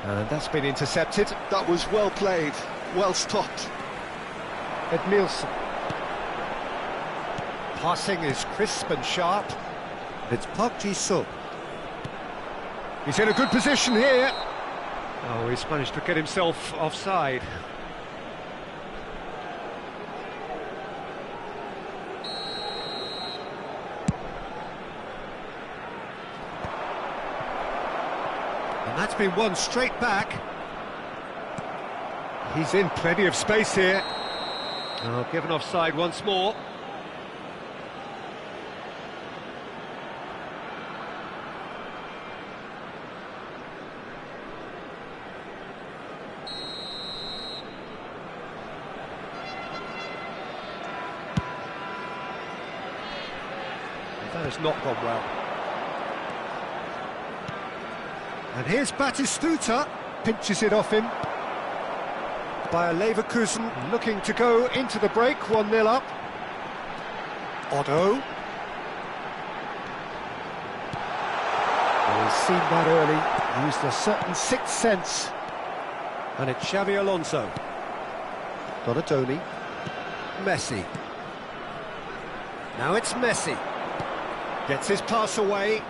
And that's been intercepted. That was well played. Well stopped. Edmilson. Passing is crisp and sharp. It's Park Ji-sung. He's in a good position here. Oh, he's managed to get himself offside. And that's been won straight back. He's in plenty of space here. Oh, given offside once more. That has not gone well. And here's Batistuta, pinches it off him. Bayer Leverkusen looking to go into the break, 1-0 up. Otto. Well, he's seen that early, used a certain sixth sense. And it's Xabi Alonso. Donatoni. Messi. Now it's Messi. Gets his pass away.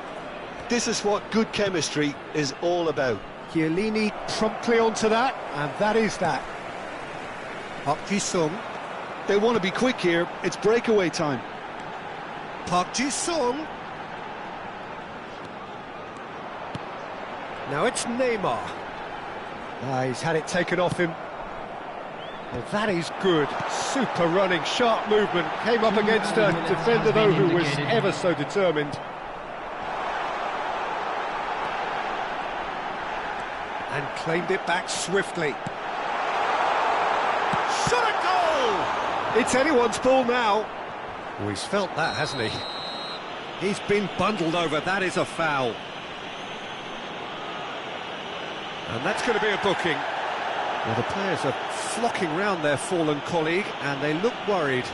This is what good chemistry is all about. Chiellini promptly onto that, and that is that. Park Ji-sung. They want to be quick here. It's breakaway time. Park Ji-sung. Now it's Neymar. He's had it taken off him. Well, that is good. Super running, sharp movement. Came up against a defender, though, who was ever so determined. And claimed it back swiftly. Shot a goal! It's anyone's ball now. Oh, he's felt that, hasn't he? He's been bundled over. That is a foul. And that's going to be a booking. Well, the players are flocking round their fallen colleague, and they look worried.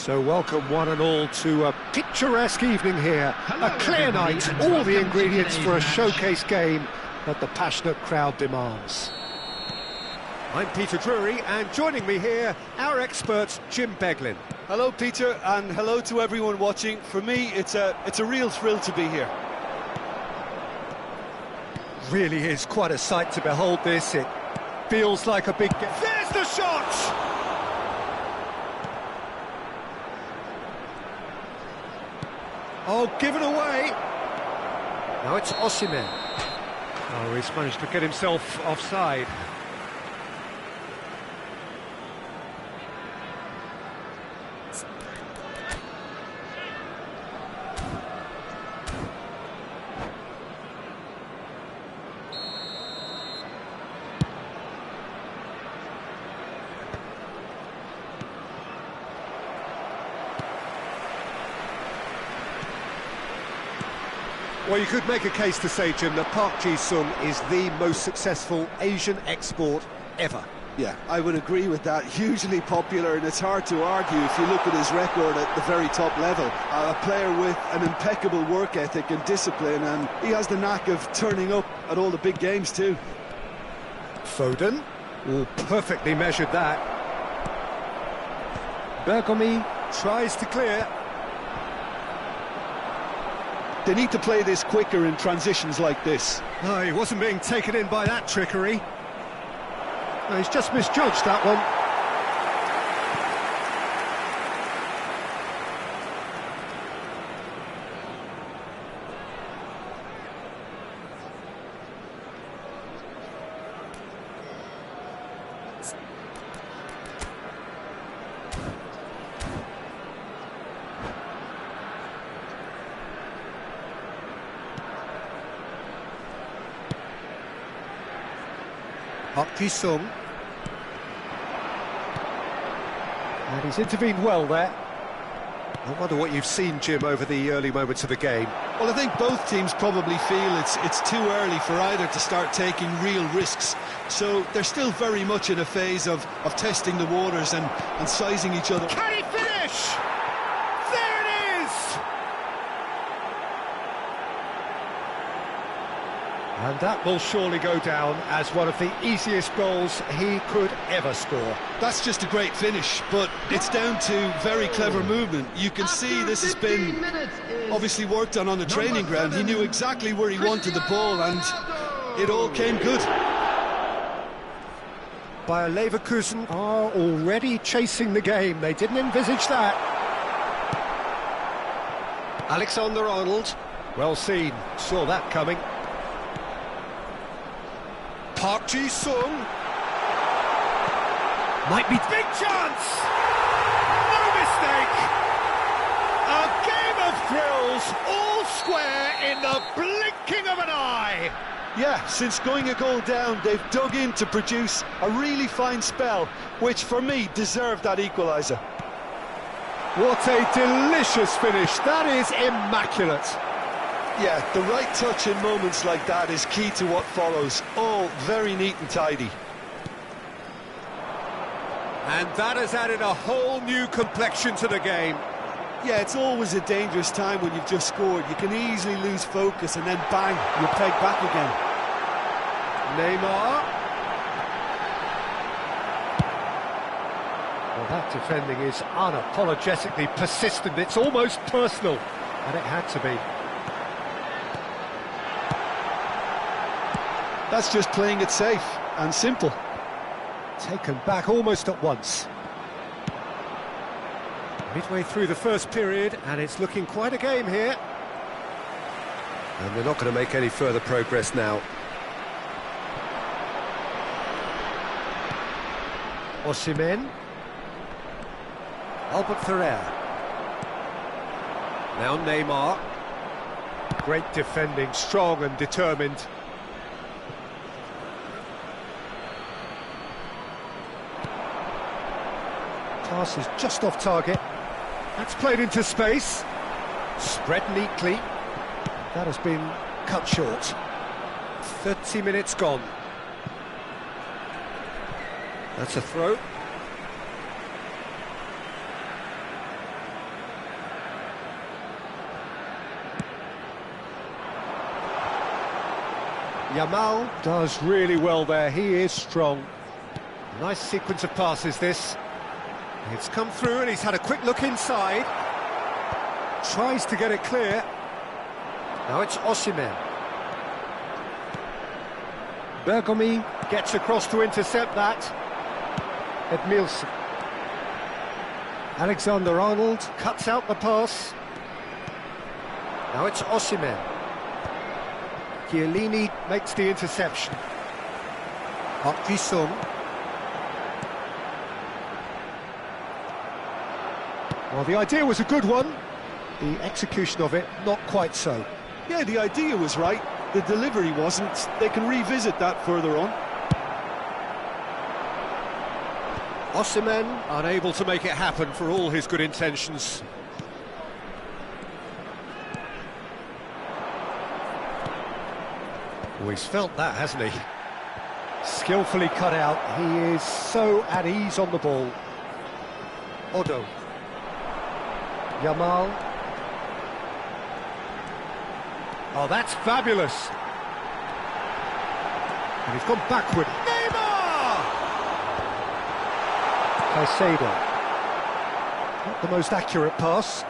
So welcome one and all to a picturesque evening here. Hello, A clear everybody, night, and all the welcome to ingredients today's for a match. showcase game that the passionate crowd demands. I'm Peter Drury, and joining me here, our expert Jim Beglin. Hello, Peter, and hello to everyone watching. For me, it's a real thrill to be here. Really is quite a sight to behold this. It feels like a big game. There's the shot! Oh, given away. Now it's Osimhen. Oh, he's managed to get himself offside. Well, you could make a case to say, Jim, that Park Ji-sung is the most successful Asian export ever. Yeah, I would agree with that. Hugely popular, and it's hard to argue if you look at his record at the very top level. A player with an impeccable work ethic and discipline, and he has the knack of turning up at all the big games too. Foden, oh, perfectly measured that. Bergomi tries to clear. They need to play this quicker in transitions like this. No, he wasn't being taken in by that trickery. No, he's just misjudged that one. Park Ji-sung. And he's intervened well there. I wonder what you've seen, Jim, over the early moments of the game. Well, I think both teams probably feel it's too early for either to start taking real risks. So they're still very much in a phase of testing the waters and sizing each other. Can he finish? There it is! And that will surely go down as one of the easiest goals he could ever score. That's just a great finish, but it's down to very clever movement. You can see this has been obviously worked on the training ground. He knew exactly where he wanted the ball, and it all came good. Bayer Leverkusen are already chasing the game. They didn't envisage that. Alexander-Arnold, well seen, saw that coming. Park Ji-sung. Might be big chance! No mistake! A game of thrills, all square in the blinking of an eye! Yeah, since going a goal down, they've dug in to produce a really fine spell, which for me deserved that equaliser. What a delicious finish, that is immaculate. Yeah, the right touch in moments like that is key to what follows. All very neat and tidy. And that has added a whole new complexion to the game. Yeah, it's always a dangerous time when you've just scored. You can easily lose focus and then bang, you're pegged back again. Neymar. Well, that defending is unapologetically persistent. It's almost personal, and it had to be. That's just playing it safe and simple. Taken back almost at once. Midway through the first period, and it's looking quite a game here. And they're not going to make any further progress now. Osimhen. Albert Ferrer. Now Neymar. Great defending, strong and determined. Pass is just off target. That's played into space. Spread neatly. That has been cut short. 30 minutes gone. That's a throw. Yamal does really well there, he is strong. Nice sequence of passes this. It's come through and he's had a quick look inside. Tries to get it clear. Now it's Osimhen. Bergomi gets across to intercept that. Edmilson. Alexander-Arnold cuts out the pass. Now it's Osimhen. Chiellini makes the interception. Park-Ji-sung. Well, the idea was a good one. The execution of it, not quite so. Yeah, the idea was right. The delivery wasn't. They can revisit that further on. Osimhen unable to make it happen for all his good intentions. Oh, he's felt that, hasn't he? Skillfully cut out. He is so at ease on the ball. Odo. Yamal. Oh, that's fabulous. And he's gone backward. Neymar! Caicedo. Not the most accurate pass.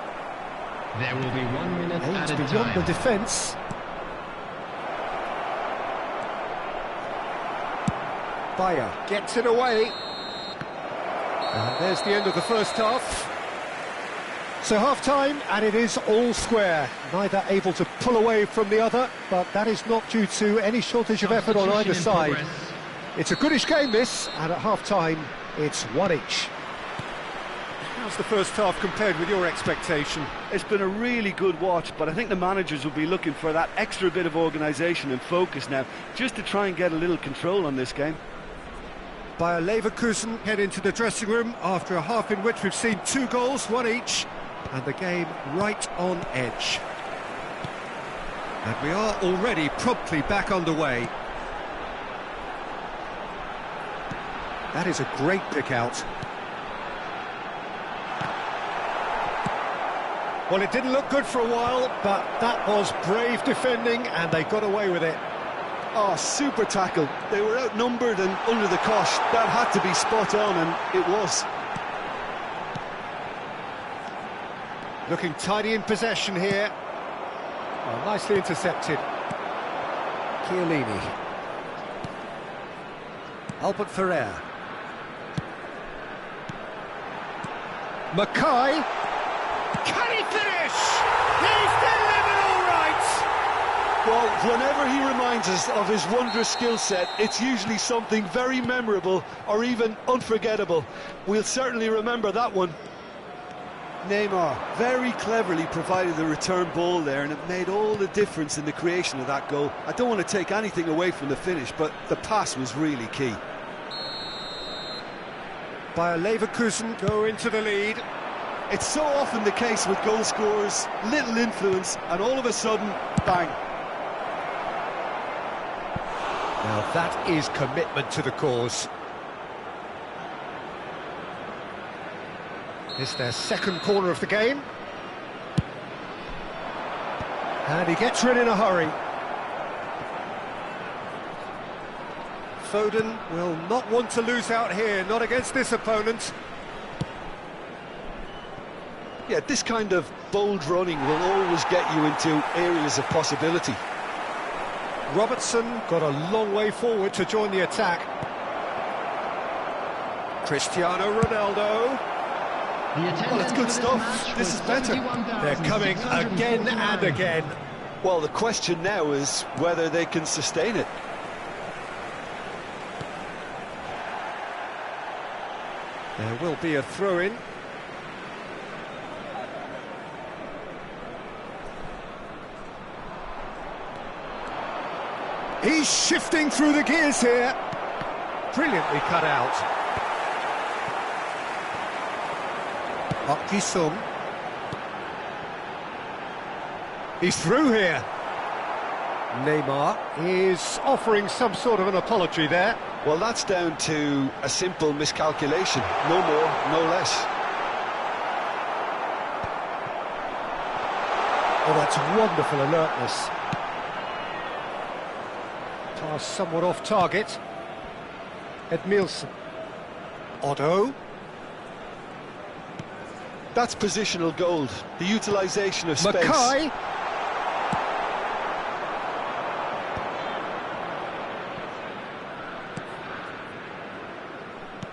There will be 1 minute Aims added beyond time. the defence. Bayer gets it away. And there's the end of the first half. So half-time, and it is all square. Neither able to pull away from the other, but that is not due to any shortage of effort on either side. It's a goodish game, this, and at half-time, it's 1 each. How's the first half compared with your expectation? It's been a really good watch, but I think the managers will be looking for that extra bit of organisation and focus now, just to try and get a little control on this game. Bayer Leverkusen head into the dressing room after a half in which we've seen 2 goals, 1 each, and the game right on edge. And we are already promptly back underway. That is a great pick out. Well, it didn't look good for a while, but that was brave defending, and they got away with it. Oh, super tackle. They were outnumbered and under the cosh. That had to be spot on, and it was. Looking tidy in possession here. Oh, nicely intercepted. Chiellini. Albert Ferrer. Mackay. Can he finish? He's delivered all right! Well, whenever he reminds us of his wondrous skill set, it's usually something very memorable or even unforgettable. We'll certainly remember that one. Neymar very cleverly provided the return ball there, and it made all the difference in the creation of that goal. I don't want to take anything away from the finish, but the pass was really key. Bayer Leverkusen go into the lead. It's so often the case with goal scorers, little influence, and all of a sudden, bang. Now that is commitment to the cause. It's their second corner of the game. And he gets rid in a hurry. Foden will not want to lose out here, not against this opponent. Yeah, this kind of bold running will always get you into areas of possibility. Robertson got a long way forward to join the attack. Cristiano Ronaldo. Well, it's good stuff. This is better. They're coming again and again. Well, the question now is whether they can sustain it. There will be a throw-in. He's shifting through the gears here. Brilliantly cut out. Park-Ji-sung. He's through here. Neymar is offering some sort of an apology there. Well, that's down to a simple miscalculation. No more, no less. Oh, that's wonderful alertness. Oh, somewhat off target. Edmilson. Otto. That's positional gold. The utilisation of space. Mackay.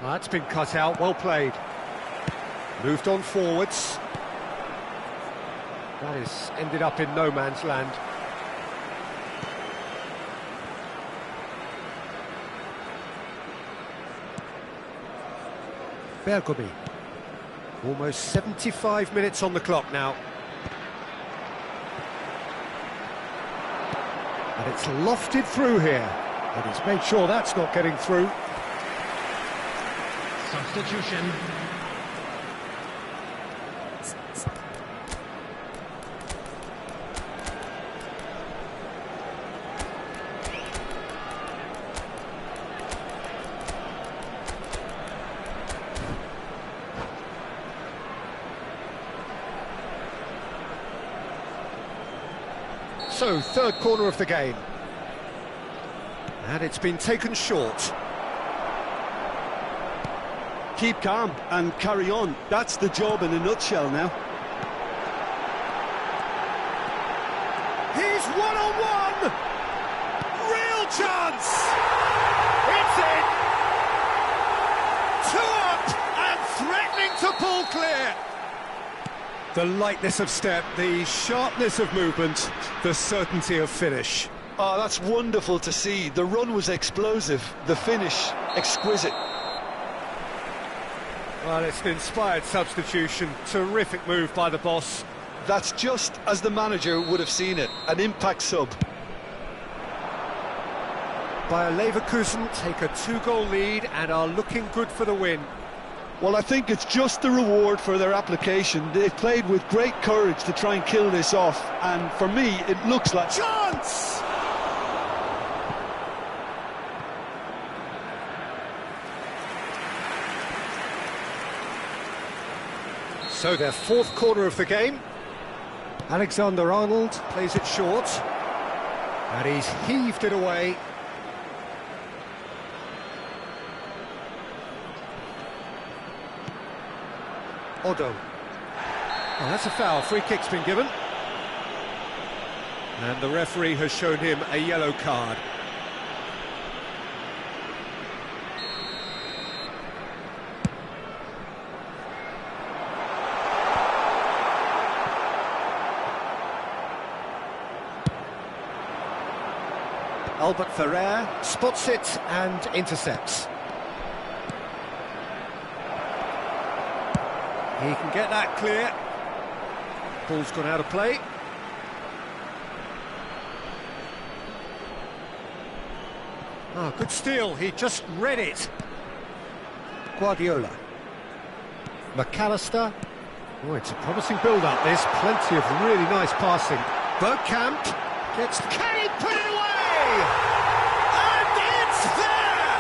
That's been cut out, well played. Moved on forwards. That has ended up in no man's land. Bergomi. Almost 75 minutes on the clock now. And it's lofted through here. And he's made sure that's not getting through. Substitution. So, third corner of the game. And it's been taken short. Keep calm and carry on. That's the job in a nutshell now. He's one-on-one! Real chance! It's in! 2 up and threatening to pull clear! The lightness of step, the sharpness of movement, the certainty of finish. Oh, that's wonderful to see. The run was explosive, the finish exquisite. Well, it's an inspired substitution. Terrific move by the boss. That's just as the manager would have seen it, an impact sub. Bayer Leverkusen take a 2-goal lead and are looking good for the win. Well, I think it's just the reward for their application. They've played with great courage to try and kill this off, and for me, it looks like... Chance! So their fourth corner of the game. Alexander-Arnold plays it short. And he's heaved it away. Otto. Oh, that's a foul. Free kick's been given. And the referee has shown him a yellow card. Albert Ferrer spots it and intercepts. He can get that clear. Ball's gone out of play. Oh, good steal. He just read it. Guardiola. McAllister. Oh, it's a promising build-up, this. Plenty of really nice passing. Bergkamp gets... Can he put it away? And it's there!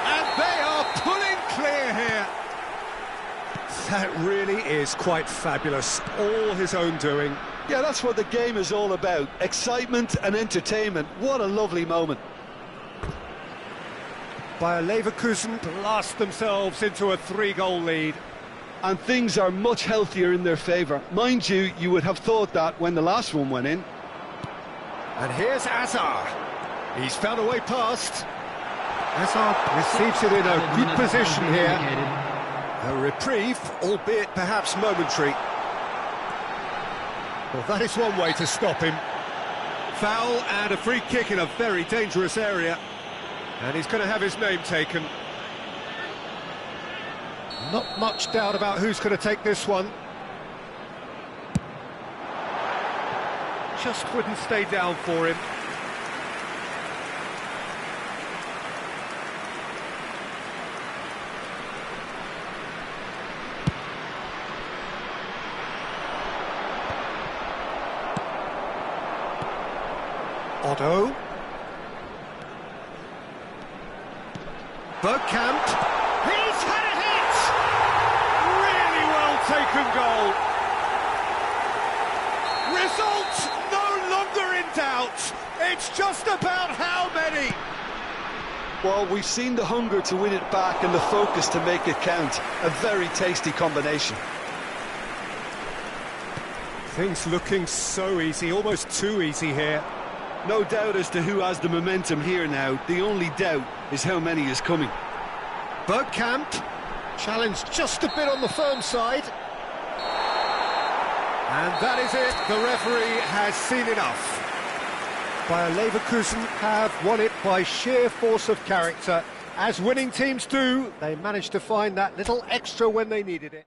And they are pulling clear here. That really is quite fabulous. All his own doing. Yeah, that's what the game is all about. Excitement and entertainment. What a lovely moment. Bayer Leverkusen blast themselves into a 3-goal lead. And things are much healthier in their favour. Mind you, you would have thought that when the last one went in. And here's Azar. He's found a way past. Azar receives it in a good position here. A reprieve, albeit perhaps momentary. Well, that is one way to stop him. Foul and a free kick in a very dangerous area. And he's going to have his name taken. Not much doubt about who's going to take this one. Just wouldn't stay down for him. Otto. Bergkamp. He's had a hit! Really well taken goal. Result no longer in doubt. It's That's just about how many? Well, we've seen the hunger to win it back and the focus to make it count. A very tasty combination. Things looking so easy, almost too easy here. No doubt as to who has the momentum here now. The only doubt is how many is coming. Bergkamp, challenged just a bit on the firm side. And that is it. The referee has seen enough. Bayer Leverkusen have won it by sheer force of character. As winning teams do, they managed to find that little extra when they needed it.